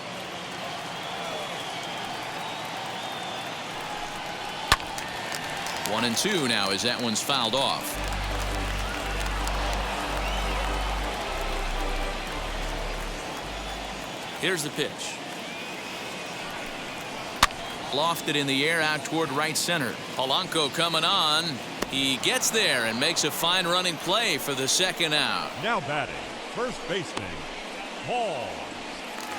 One and two now as that one's fouled off. Here's the pitch. Lofted in the air out toward right center. Polanco coming on. He gets there and makes a fine running play for the second out. Now batting, first baseman, Paul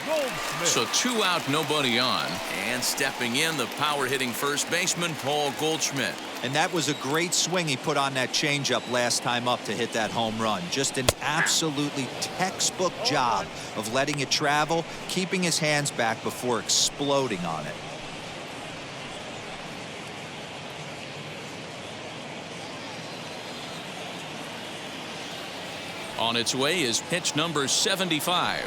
Goldschmidt. So 2 out, nobody on. And stepping in, the power hitting first baseman, Paul Goldschmidt. And that was a great swing he put on that changeup last time up to hit that home run. Just an absolutely textbook job of letting it travel, keeping his hands back before exploding on it. On its way is pitch number 75.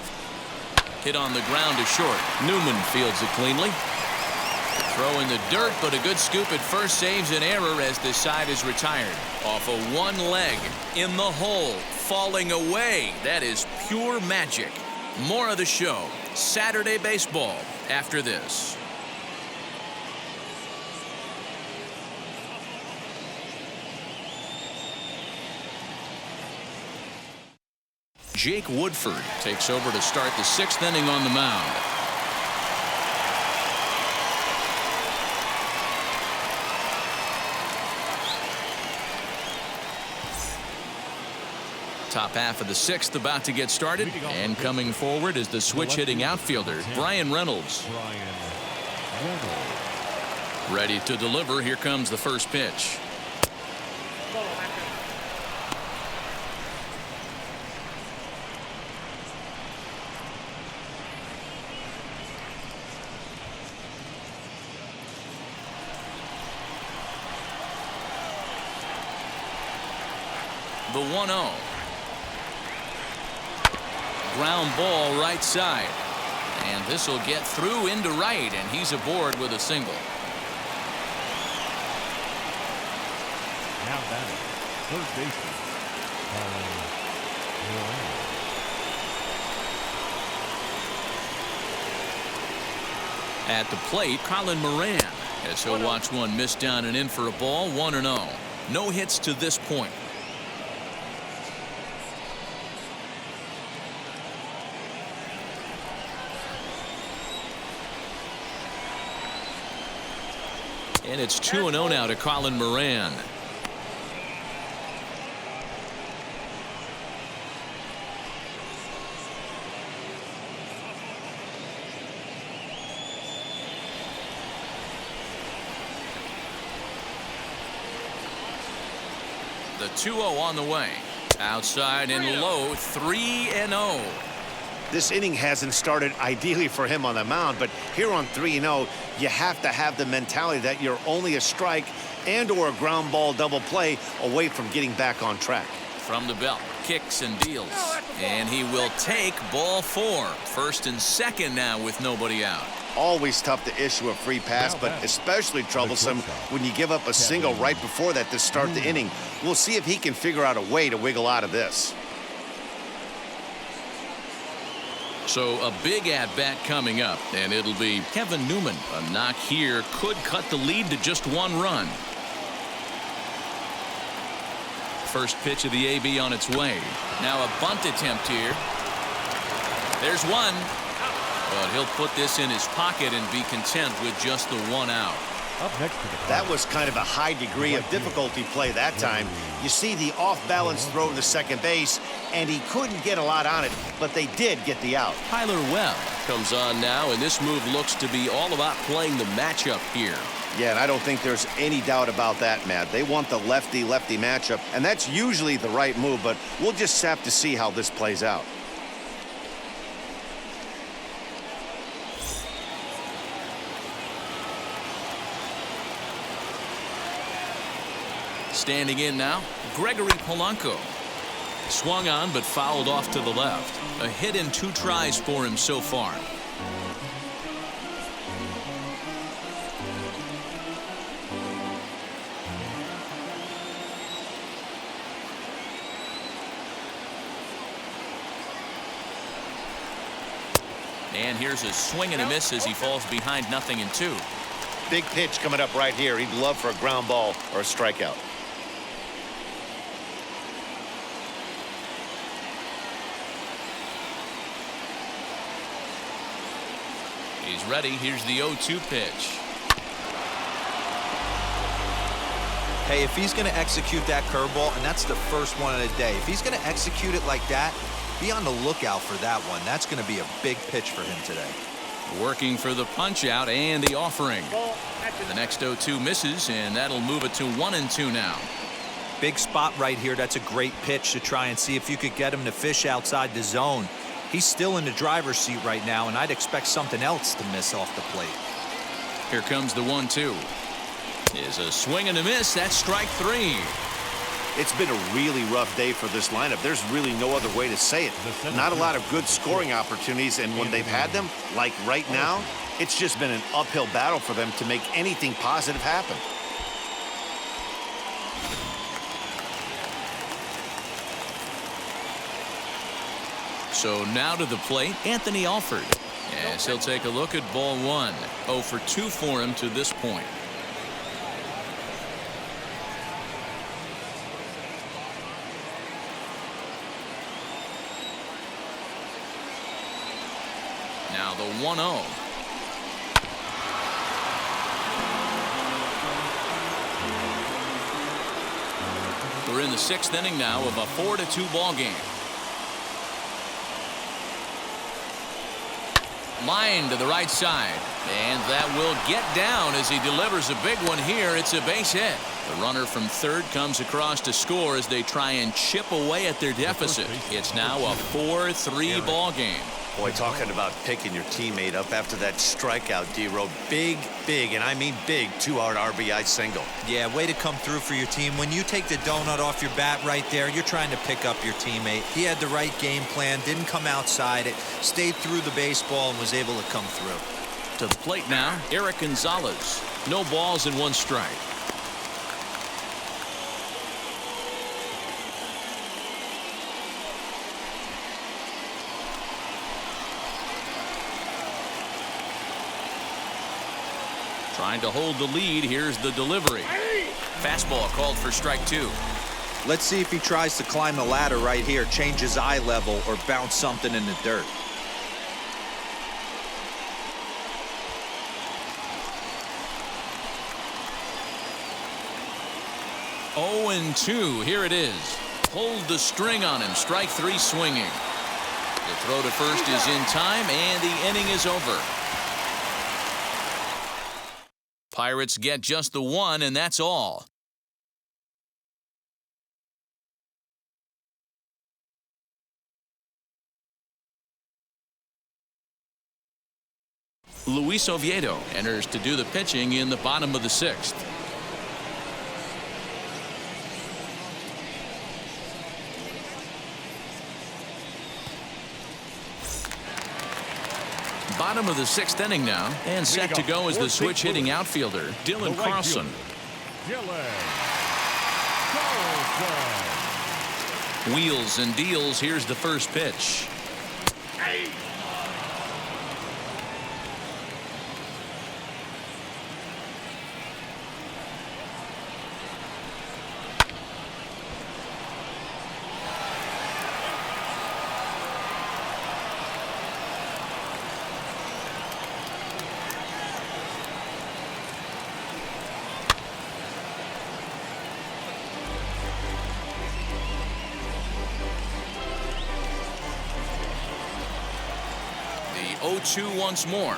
Hit on the ground to short. Newman fields it cleanly. Throw in the dirt, but a good scoop at first saves an error as the side is retired. Off of one leg in the hole, falling away. That is pure magic. More of the show. Saturday baseball after this. Jake Woodford takes over to start the 6th inning on the mound. Top half of the 6th about to get started, and coming forward is the switch-hitting outfielder, Brian Reynolds. Ready to deliver. Here comes the first pitch. The 1-0. Ground ball right side. And this will get through into right, and he's aboard with a single. Now batting, third baseman, At the plate, Colin Moran, as he'll watch one miss down and in for a ball. 1-0. No hits to this point. And it's 2-0 now to Colin Moran. The 2-0 on the way. Outside and low, 3-0. This inning hasn't started ideally for him on the mound, but here on 3-0, you have to have the mentality that you're only a strike and or a ground ball double play away from getting back on track. From the belt, kicks and deals. And he will take ball 4. First and second now with nobody out. Always tough to issue a free pass, but especially troublesome when you give up a single right before that to start the inning. We'll see if he can figure out a way to wiggle out of this. So a big at-bat coming up, and it'll be Kevin Newman. A knock here could cut the lead to just 1 run. First pitch of the AB on its way. Now a bunt attempt here. There's one. But he'll put this in his pocket and be content with just the 1 out. Up next to the That was kind of a high degree of difficulty play that time. You see the off-balance throw to second base, and he couldn't get a lot on it, but they did get the out. Tyler Webb comes on now, and this move looks to be all about playing the matchup here. Yeah, and I don't think there's any doubt about that, Matt. They want the lefty-lefty matchup, and that's usually the right move, but we'll just have to see how this plays out. Standing in now, Gregory Polanco. Swung on but fouled off to the left. A hit in 2 tries for him so far. And here's a swing and a miss as he falls behind 0-2. Big pitch coming up right here. He'd love for a ground ball or a strikeout. He's ready. Here's the 0-2 pitch. Hey, if he's going to execute that curveball, and that's the first one of the day, if he's going to execute it like that, be on the lookout for that one. That's going to be a big pitch for him today. Working for the punch out and the offering. The next 0-2 misses, and that'll move it to 1-2 now. Big spot right here. That's a great pitch to try and see if you could get him to fish outside the zone. He's still in the driver's seat right now, and I'd expect something else to miss off the plate. Here comes the 1-2. Is a swing and a miss. That's strike 3. It's been a really rough day for this lineup. There's really no other way to say it. Not a lot of good scoring opportunities, and when they've had them, like right now, it's just been an uphill battle for them to make anything positive happen. So now to the plate, Anthony Alford. Yes, he'll take a look at ball 1. 0 for 2 for him to this point. Now the 1-0. We're in the 6th inning now of a 4-2 ball game. Line to the right side, and that will get down as he delivers a big one here. It's a base hit. The runner from third comes across to score as they try and chip away at their deficit. It's now a 4-3 ball game. Boy, talking about picking your teammate up after that strikeout, D-Road. Big, and I mean big, 2-out RBI single. Yeah, way to come through for your team. When you take the donut off your bat right there, you're trying to pick up your teammate. He had the right game plan, didn't come outside it, stayed through the baseball, and was able to come through. To the plate now, Eric Gonzalez. No balls and 1 strike. Trying to hold the lead. Here's the delivery. Fastball called for strike 2. Let's see if he tries to climb the ladder right here, change his eye level, or bounce something in the dirt. Oh, and 2. Here it is. Pulled the string on him. Strike 3 swinging. The throw to first is in time, and the inning is over. Pirates get just the 1, and that's all. Luis Oviedo enters to do the pitching in the bottom of the 6th. Bottom of the 6th inning now, and set to go is the switch hitting outfielder Dylan Carlson. Wheels and deals. Here's the first pitch. The 0-2 once more.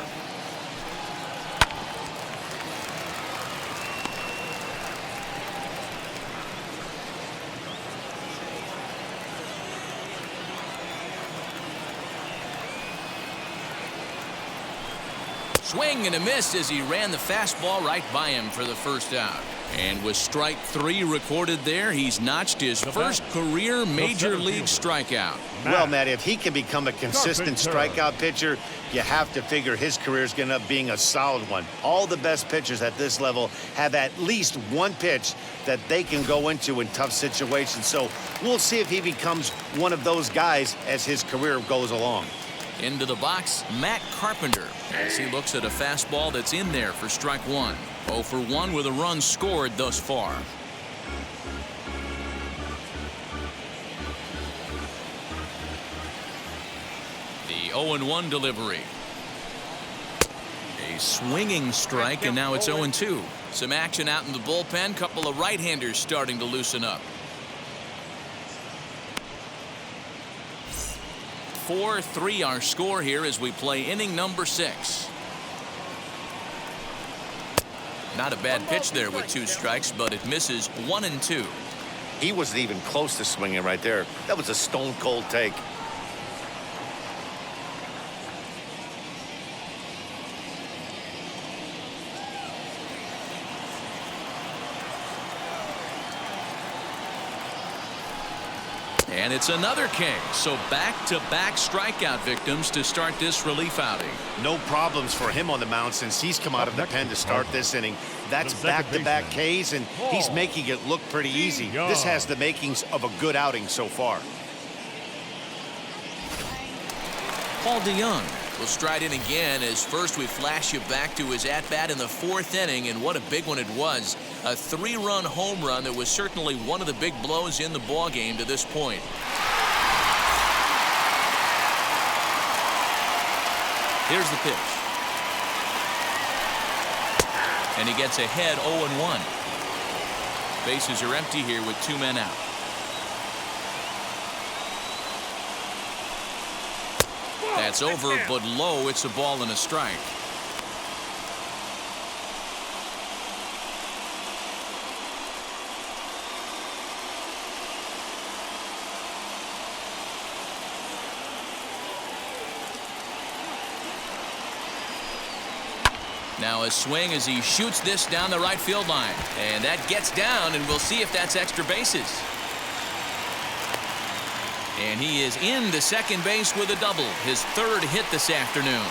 Swing and a miss as he ran the fastball right by him for the first out. And with strike 3 recorded there, he's notched his first career major league strikeout. Well, Matt, if he can become a consistent strikeout pitcher, you have to figure his career is going to end up being a solid one. All the best pitchers at this level have at least one pitch that they can go into in tough situations. So we'll see if he becomes one of those guys as his career goes along. Into the box, Matt Carpenter, as he looks at a fastball that's in there for strike 1. 0 for 1 with a run scored thus far. The 0-1 delivery. A swinging strike, and now it's 0-2. Some action out in the bullpen. Couple of right-handers starting to loosen up. 4-3 our score here as we play inning number 6. Not a bad pitch there with 2 strikes, but it misses 1 and 2. He wasn't even close to swinging right there. That was a stone cold take. And it's another K. So back-to-back strikeout victims to start this relief outing. No problems for him on the mound since he's come out of the pen to start this inning. That's back-to-back Ks, and he's making it look pretty easy. This has the makings of a good outing so far. Paul DeYoung will stride in again as first we flash you back to his at-bat in the 4th inning, and what a big one it was. A 3-run home run that was certainly one of the big blows in the ballgame to this point. Here's the pitch. And he gets ahead 0-1. Bases are empty here with 2 men out. That's over, but low. It's a ball and a strike. Now a swing as he shoots this down the right field line. And that gets down, and we'll see if that's extra bases. And he is in the second base with a double, his 3rd hit this afternoon.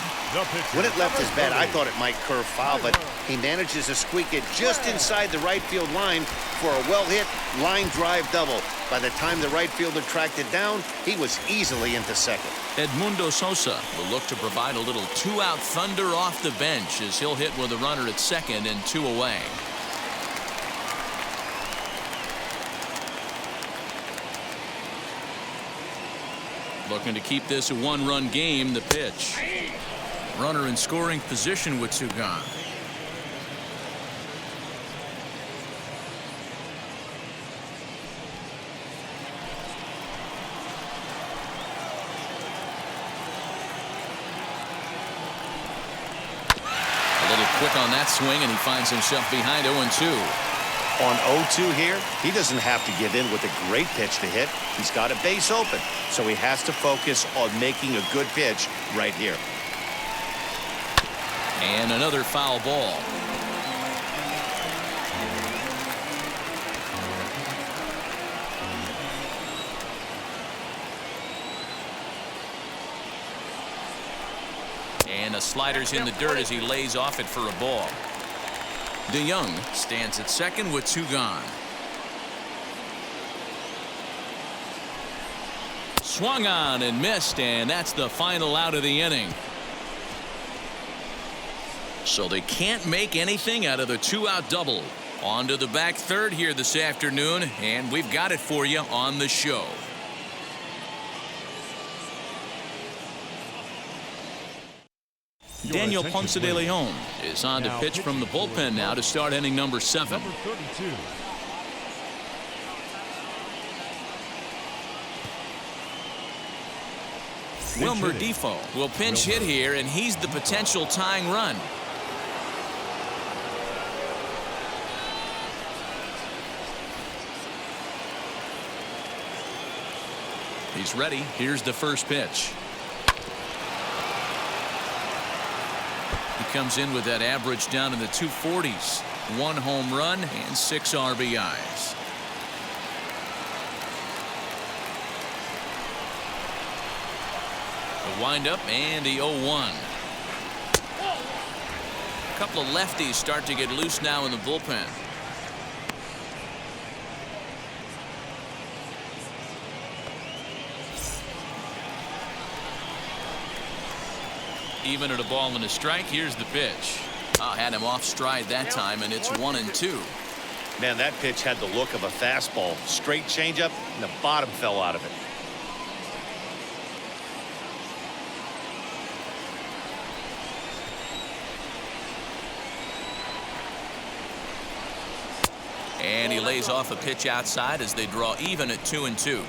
When it left his bat, I thought it might curve foul, but he manages to squeak it just inside the right field line for a well-hit line drive double. By the time the right fielder tracked it down, he was easily into second. Edmundo Sosa will look to provide a little 2-out thunder off the bench as he'll hit with a runner at second and 2 away. Looking to keep this a 1-run game. The pitch. Runner in scoring position with 2 gone. A little quick on that swing, and he finds himself behind 0-2. On 0-2 here, he doesn't have to give in with a great pitch to hit. He's got a base open, so he has to focus on making a good pitch right here. And another foul ball. And a slider's in the dirt as he lays off it for a ball. DeYoung stands at second with 2 gone. Swung on and missed, and that's the final out of the inning. So they can't make anything out of the 2-out double. On to the back third here this afternoon, and we've got it for you on the show. Daniel Ponce de Leon is on to pitch from the bullpen now to start inning number 7. Number 32. Wilmer Defoe will pinch hit here, and he's the potential tying run. He's ready. Here's the first pitch. He comes in with that average down in the 240s. 1 home run and 6 RBIs. The windup and the 0-1. A couple of lefties start to get loose now in the bullpen. Even at a ball and a strike. Here's the pitch. Had him off stride that time, and it's 1-2. Man, that pitch had the look of a fastball. Straight changeup, and the bottom fell out of it. And he lays off a pitch outside as they draw even at 2-2.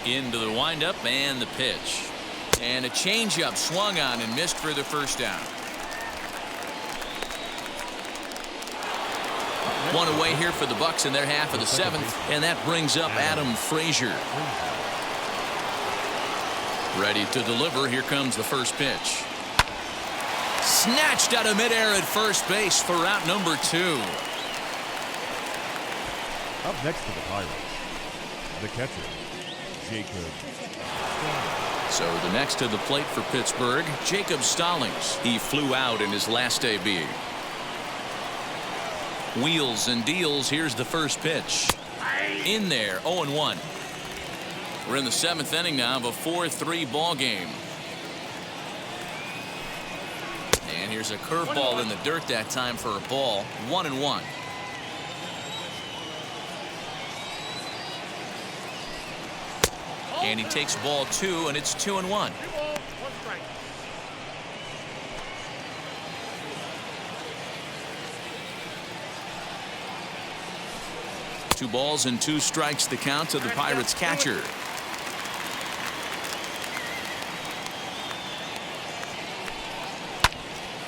Into the windup and the pitch. And a changeup swung on and missed for the first down. One away here for the Bucks in their half of the 7th, and that brings up Adam Frazier. Ready to deliver. Here comes the first pitch. Snatched out of midair at first base for out number 2. Up next to the Pirates, the catcher, Jacob. So the next to the plate for Pittsburgh, Jacob Stallings. He flew out in his last AB. Wheels and deals. Here's the first pitch. In there, 0-1. We're in the 7th inning now of a 4-3 ball game. And here's a curveball in the dirt that time for a ball. 1-1. And he takes ball 2, and it's 2-1. 2 balls and 2 strikes the count to the Pirates catcher.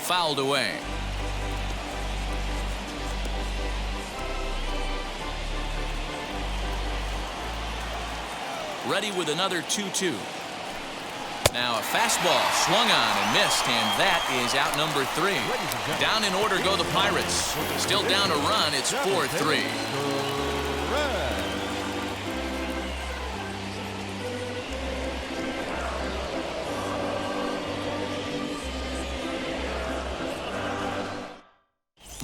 Fouled away. Ready with another 2-2. Now a fastball swung on and missed, and that is out number 3. Down in order go the Pirates. Still down a run. It's 4-3.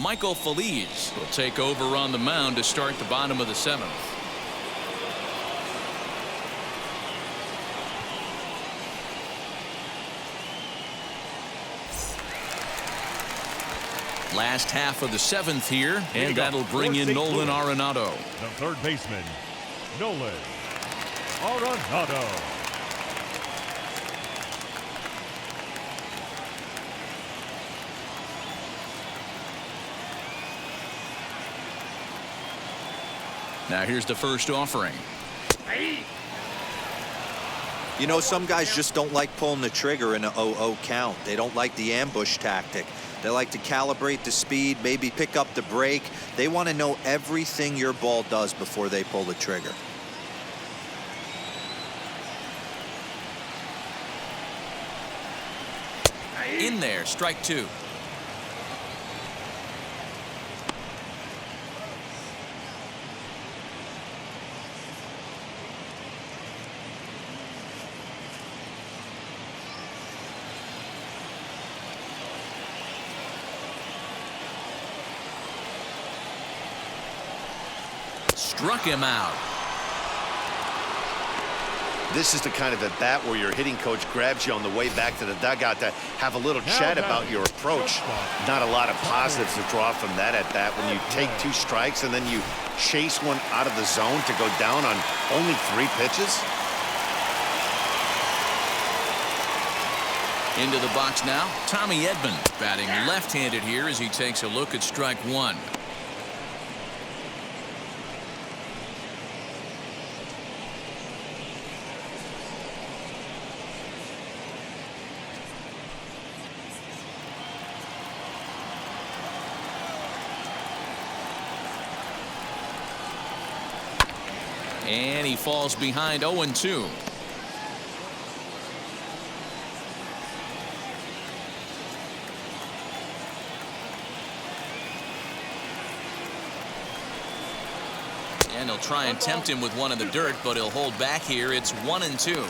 Michael Feliz will take over on the mound to start the bottom of the 7th. Last half of the 7th here, and that'll bring in Nolan Arenado. The third baseman, Nolan Arenado. Now here's the first offering. You know, some guys just don't like pulling the trigger in an 0-0 count. They don't like the ambush tactic. They like to calibrate the speed, maybe pick up the break. They want to know everything your ball does before they pull the trigger. In there, strike two. Struck him out. This is the kind of at-bat where your hitting coach grabs you on the way back to the dugout to have a little chat about your approach. Not a lot of positives to draw from that at-bat when you take 2 strikes and then you chase one out of the zone to go down on only 3 pitches. Into the box now, Tommy Edman batting left-handed here as he takes a look at strike one. And he falls behind 0-2. And he'll try and tempt him with one in the dirt, but he'll hold back here. It's 1-2.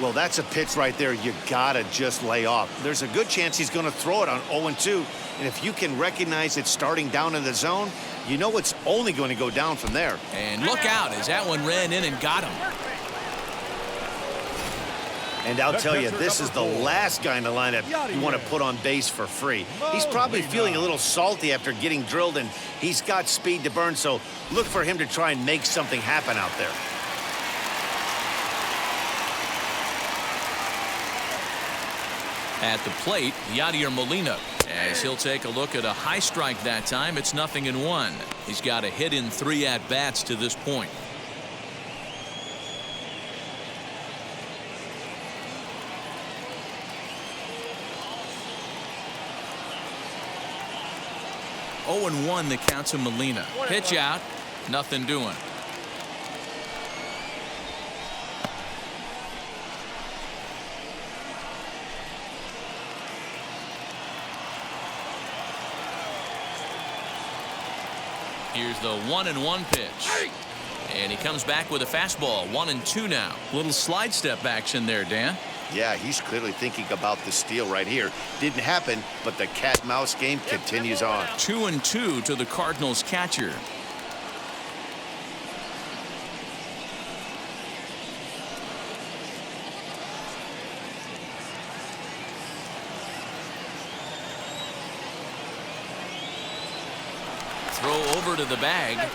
Well, that's a pitch right there you gotta just lay off. There's a good chance he's going to throw it on 0-2, and if you can recognize it starting down in the zone, you know it's only going to go down from there. And look out as that one ran in and got him. And I'll tell you, this is the last guy in the lineup you want to put on base for free. He's probably feeling a little salty after getting drilled, and he's got speed to burn, so look for him to try and make something happen out there. At the plate, Yadier Molina, as he'll take a look at a high strike that time. It's 0-1. He's got a hit in 3 at-bats to this point. Oh, 0-1 the count to Molina. Pitch out, nothing doing. Here's the 1-1 pitch. And he comes back with a fastball. 1-2 now. Little slide step action there, Dan. Yeah, he's clearly thinking about the steal right here. Didn't happen, but the cat-mouse game continues on. 2-2 to the Cardinals catcher. Throw over to the bag.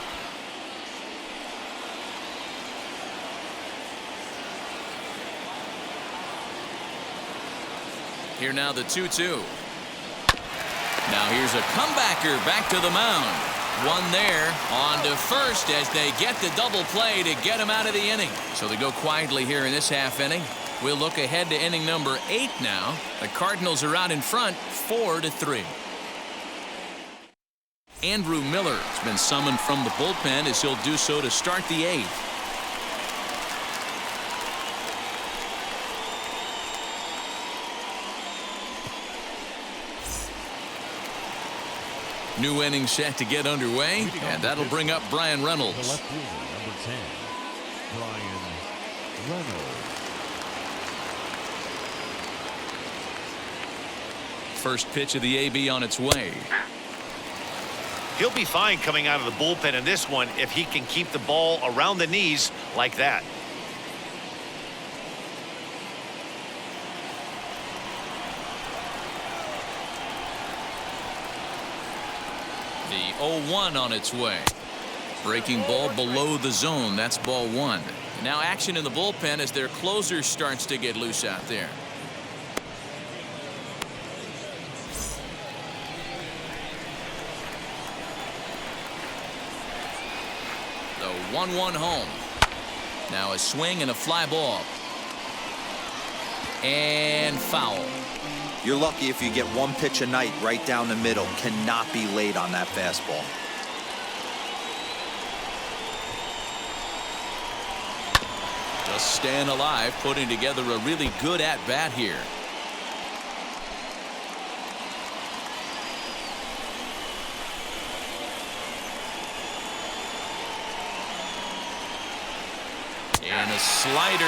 Here now the 2-2. Now here's a comebacker back to the mound. One there on to first as they get the double play to get him out of the inning. So they go quietly here in this half inning. We'll look ahead to inning number 8 now. The Cardinals are out in front 4-3. Andrew Miller has been summoned from the bullpen as he'll do so to start the 8th. New inning set to get underway, and that'll bring up Brian Reynolds. The left fielder, number 10, Brian Reynolds. First pitch of the AB on its way. He'll be fine coming out of the bullpen in this one if he can keep the ball around the knees like that. The 0-1 on its way. Breaking ball below the zone. That's ball 1. Now action in the bullpen as their closer starts to get loose out there. The 1-1 home. Now a swing and a fly ball. And foul. You're lucky if you get one pitch a night right down the middle. Cannot be late on that fastball. Just staying alive, putting together a really good at-bat here. And a slider.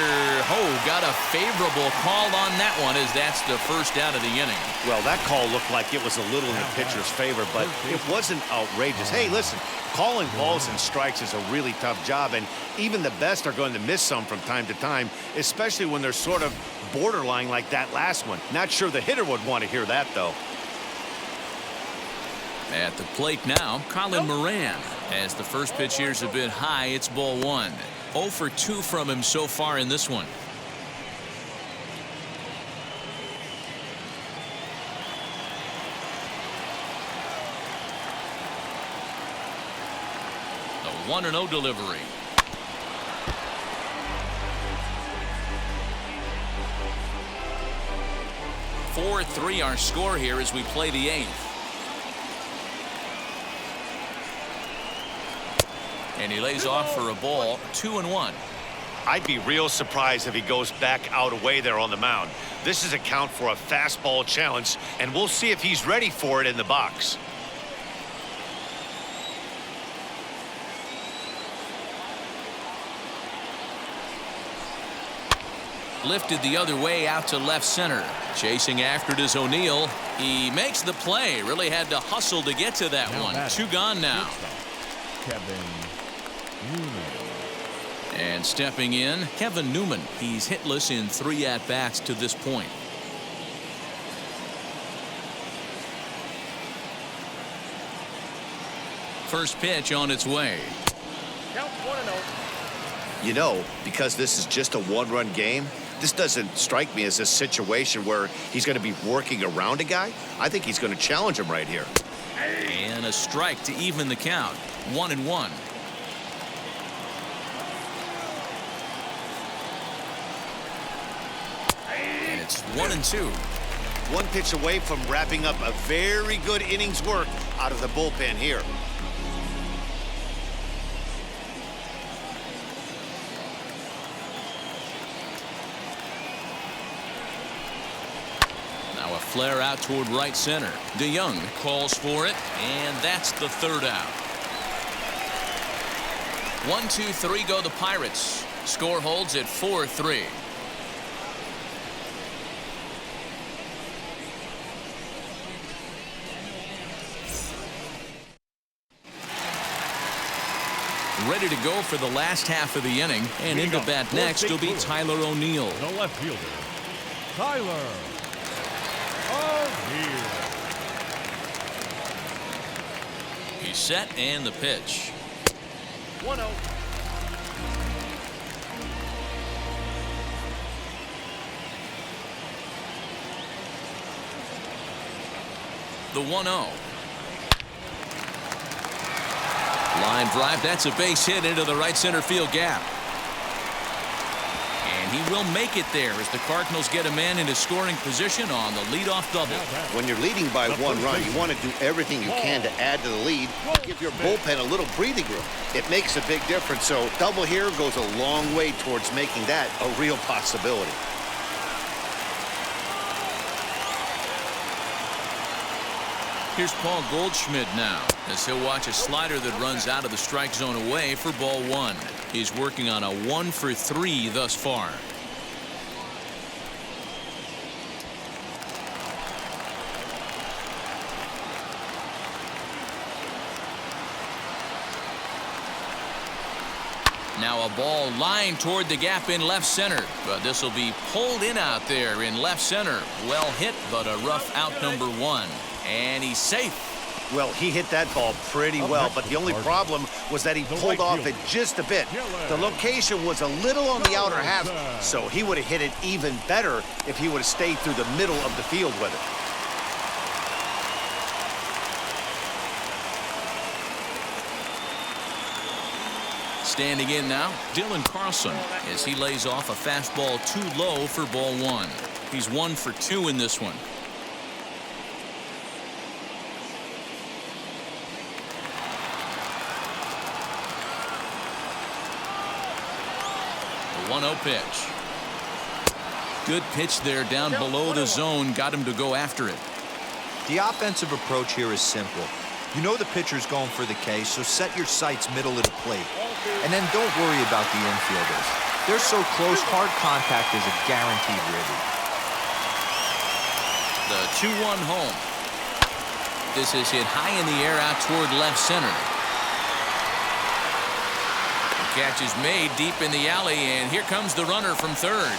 Oh, got a favorable call on that one, as that's the first out of the inning. Well, that call looked like it was a little in the pitcher's favor, but it wasn't outrageous. Hey, listen, calling balls and strikes is a really tough job, and even the best are going to miss some from time to time, especially when they're sort of borderline like that last one. Not sure the hitter would want to hear that, though. At the plate now, Colin Moran. As the first pitch here's a bit high, it's ball one. 0 for 2 from him so far in this one. The 1-0 delivery. Four 4-3 our score here as we play the 8th. And he lays off for a ball. 2-1. I'd be real surprised if he goes back out away there on the mound. This is a count for a fastball challenge, and we'll see if he's ready for it in the box. Lifted the other way out to left center. Chasing after it is O'Neill. He makes the play. Really had to hustle to get to that one. 2 gone now. Kevin Newman. And stepping in, Kevin Newman. He's hitless in 3 at-bats to this point. First pitch on its way. Count 1-0. You know, because this is just a one-run game, this doesn't strike me as a situation where he's going to be working around a guy. I think he's going to challenge him right here. And a strike to even the count. 1-1. And it's 1-2. One pitch away from wrapping up a very good innings work out of the bullpen here. Now a flare out toward right center. DeYoung calls for it, and that's the 3rd out. 1-2-3 go the Pirates. Score holds at 4-3. Ready to go for the last half of the inning, and into bat next will be Tyler O'Neill. The left fielder, Tyler O'Neill. He's set, and the pitch. 1-0. The 1-0. Line drive. That's a base hit into the right center field gap. And he will make it there as the Cardinals get a man into scoring position on the leadoff double. When you're leading by 1 run, you want to do everything you can to add to the lead, give your bullpen a little breathing room. It makes a big difference, so double here goes a long way towards making that a real possibility. Here's Paul Goldschmidt now, as he'll watch a slider that runs out of the strike zone away for ball 1. He's working on a 1 for 3 thus far. Now a ball lined toward the gap in left center, but this will be pulled in out there in left center. Well hit, but a rough out number 1. And he's safe. Well, he hit that ball pretty well, but the only problem was that he pulled off it just a bit. The location was a little on the outer half, so he would have hit it even better if he would have stayed through the middle of the field with it. Standing in now, Dylan Carlson, as he lays off a fastball too low for ball one. He's 1 for 2 in this one. The 1-0 pitch. Good pitch there down below the zone. Got him to go after it. The offensive approach here is simple. You know the pitcher's going for the K, so set your sights middle of the plate. And then don't worry about the infielders. They're so close, hard contact is a guaranteed ribby. The 2-1 home. This is hit high in the air out toward left center. The catch is made deep in the alley, and here comes the runner from third.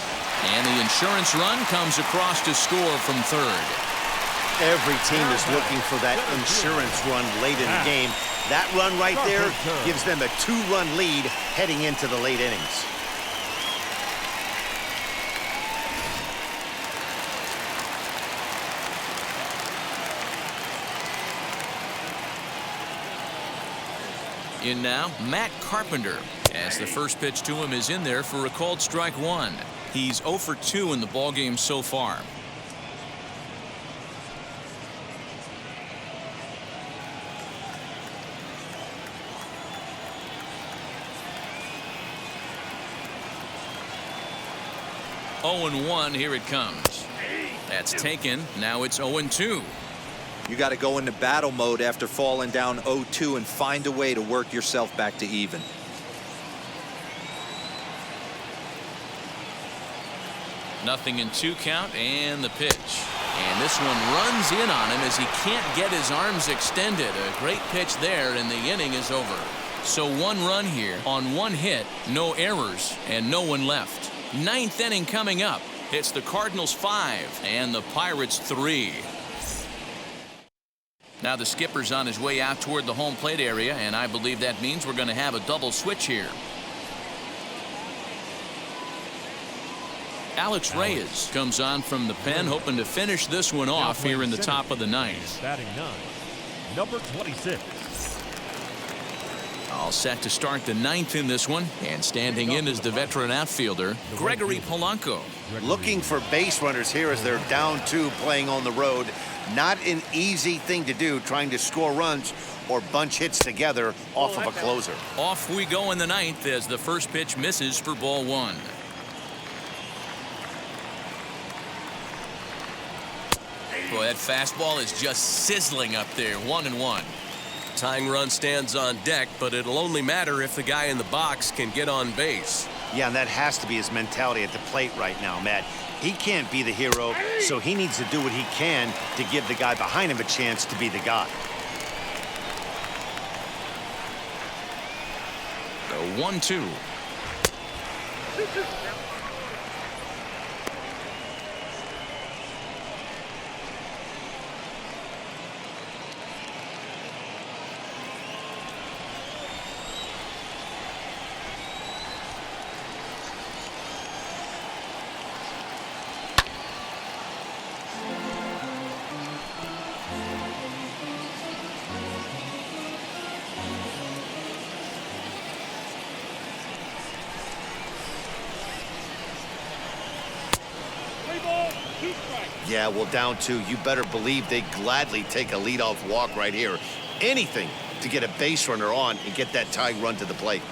And the insurance run comes across to score from third. Every team is looking for that insurance run late in the game. That run right there gives them a 2-run lead heading into the late innings. In now, Matt Carpenter, as the first pitch to him is in there for a called strike one. He's 0 for 2 in the ballgame so far. Oh and 1, here it comes. That's taken. Now it's 0 and 2. You got to go into battle mode after falling down 0-2 and find a way to work yourself back to even. Nothing in 2 count, and the pitch. And this one runs in on him as he can't get his arms extended. A great pitch there, and the inning is over. So 1 run here on 1 hit, no errors, and no one left. 9th inning coming up. It's the Cardinals 5 and the Pirates 3. Now the skipper's on his way out toward the home plate area, and I believe that means we're going to have a double switch here. Alex Reyes comes on from the pen, hoping to finish this one off here in the top of the 9th. Batting 9, number 26. All set to start the 9th in this one, and standing in is the veteran outfielder, Gregory Polanco. Looking for base runners here as they're down 2 playing on the road. Not an easy thing to do, trying to score runs or bunch hits together off of a closer. Off we go in the 9th as the first pitch misses for ball 1. Boy, that fastball is just sizzling up there. 1 and 1. Tying run stands on deck, but it'll only matter if the guy in the box can get on base. Yeah, and that has to be his mentality at the plate right now, Matt. He can't be the hero, so he needs to do what he can to give the guy behind him a chance to be the guy. The 1-2. Yeah, well, down 2, you better believe they gladly take a leadoff walk right here. Anything to get a base runner on and get that tying run to the plate.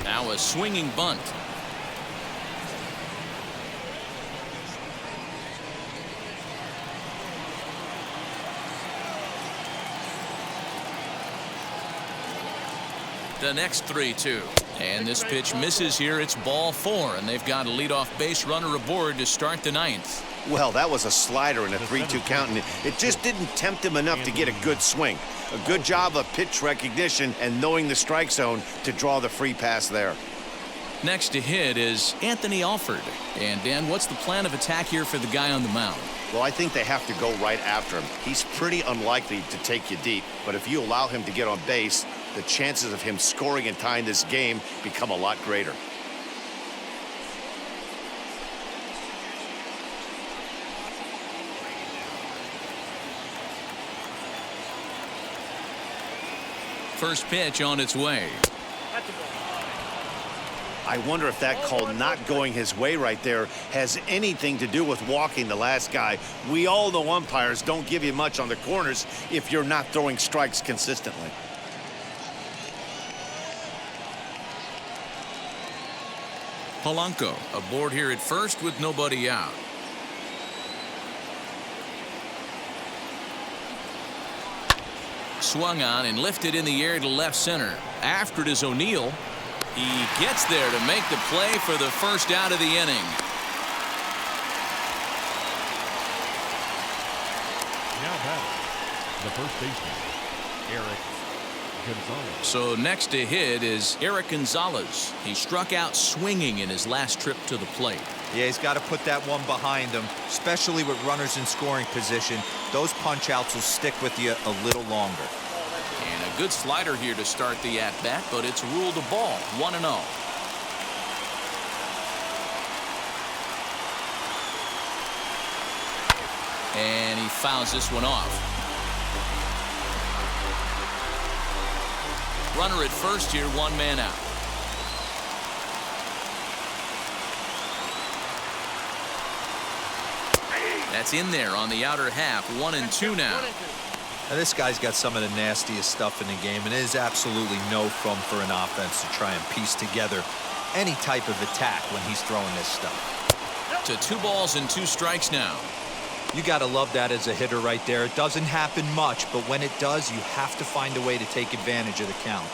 Now a swinging bunt. The next 3-2. And this pitch misses here. It's ball 4, and they've got a leadoff base runner aboard to start the 9th. Well, that was a slider in a 3-2 count, and it just didn't tempt him enough to get a good swing. A good job of pitch recognition and knowing the strike zone to draw the free pass there. Next to hit is Anthony Alford. And, Dan, what's the plan of attack here for the guy on the mound? Well, I think they have to go right after him. He's pretty unlikely to take you deep, but if you allow him to get on base, the chances of him scoring and tying this game become a lot greater. First pitch on its way. That's a ball. I wonder if that call not going his way right there has anything to do with walking the last guy. We all know umpires don't give you much on the corners if you're not throwing strikes consistently. Polanco aboard here at first with nobody out. Swung on and lifted in the air to left center. After it is O'Neill. He gets there to make the play for the first out of the inning. Now batting, the first baseman, Eric Gonzalez. So next to hit is Eric Gonzalez. He struck out swinging in his last trip to the plate. Yeah, he's got to put that one behind him, especially with runners in scoring position. Those punch outs will stick with you a little longer. And a good slider here to start the at-bat, but it's ruled a ball, 1-0. And he fouls this one off. Runner at first here, one man out. That's in there on the outer half, 1-2 now. Now, this guy's got some of the nastiest stuff in the game, and it is absolutely no fun for an offense to try and piece together any type of attack when he's throwing this stuff. To 2 balls and 2 strikes now. You got to love that as a hitter right there. It doesn't happen much, but when it does, you have to find a way to take advantage of the count.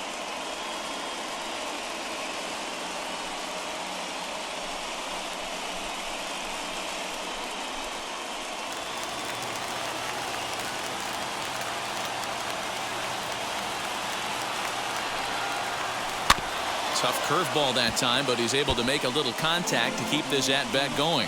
Tough curveball that time, but he's able to make a little contact to keep this at-bat going.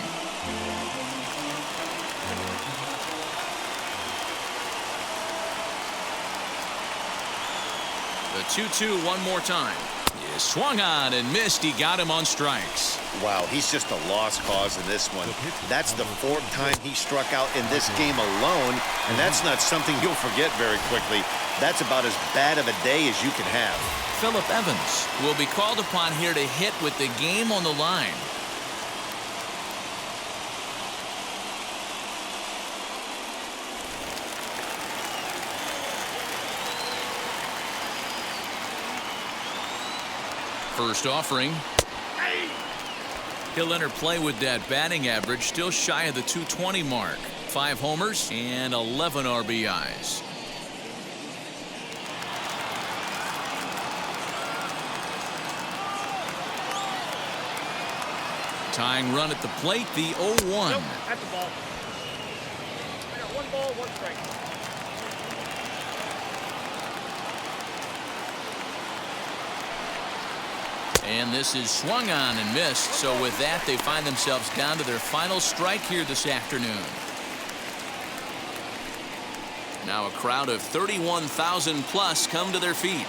The 2-2 one more time. He swung on and missed. He got him on strikes. Wow, he's just a lost cause in this one. That's the 4th time he struck out in this game alone, and that's not something you'll forget very quickly. That's about as bad of a day as you can have. Phillip Evans will be called upon here to hit with the game on the line. First offering. He'll enter play with that batting average, still shy of the 220 mark. 5 homers and 11 RBIs. Tying run at the plate, the 0-1. Nope, at the ball. I got 1 ball, 1 strike. And this is swung on and missed. So with that, they find themselves down to their final strike here this afternoon. Now a crowd of 31,000 plus come to their feet.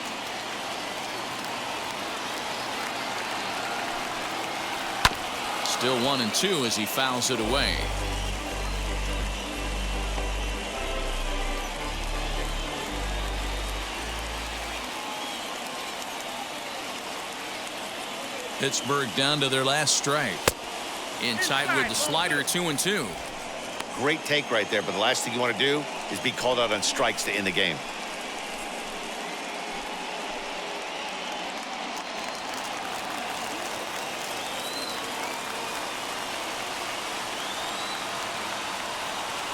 Still 1-2 as he fouls it away. Pittsburgh down to their last strike. In tight with the slider, 2-2. Great take right there, but the last thing you want to do is be called out on strikes to end the game.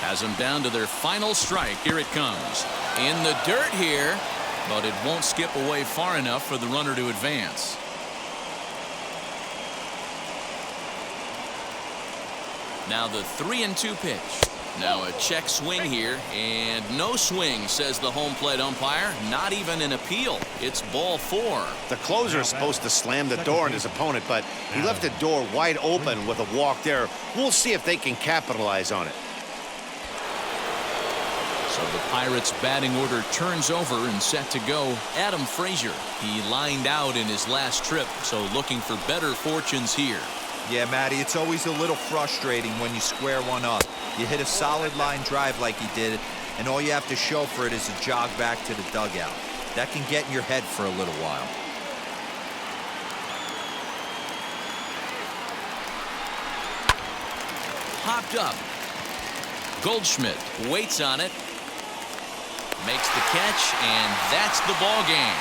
Has them down to their final strike. Here it comes. In the dirt here, but it won't skip away far enough for the runner to advance. Now the 3-2 pitch. Now a check swing here, and no swing, says the home plate umpire. Not even an appeal. It's ball 4. The closer is supposed to slam the door on his opponent, but he left the door wide open with a walk there. We'll see if they can capitalize on it. So the Pirates batting order turns over and set to go. Adam Frazier. He lined out in his last trip, so looking for better fortunes here. Yeah, Matty, it's always a little frustrating when you square one up. You hit a solid line drive like he did, and all you have to show for it is a jog back to the dugout. That can get in your head for a little while. Popped up. Goldschmidt waits on it. Makes the catch, and that's the ball game.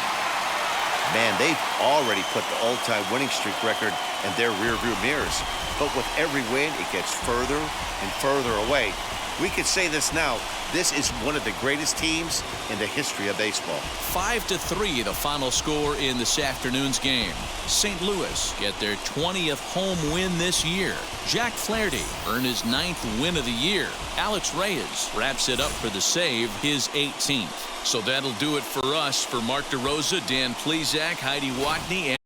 Man, they've already put the all-time winning streak record in their rearview mirrors. But with every win, it gets further and further away. We could say this now. This is one of the greatest teams in the history of baseball. 5-3, the final score in this afternoon's game. St. Louis get their 20th home win this year. Jack Flaherty earned his 9th win of the year. Alex Reyes wraps it up for the save, his 18th. So that'll do it for us. For Mark DeRosa, Dan Plesac, Heidi Watney, and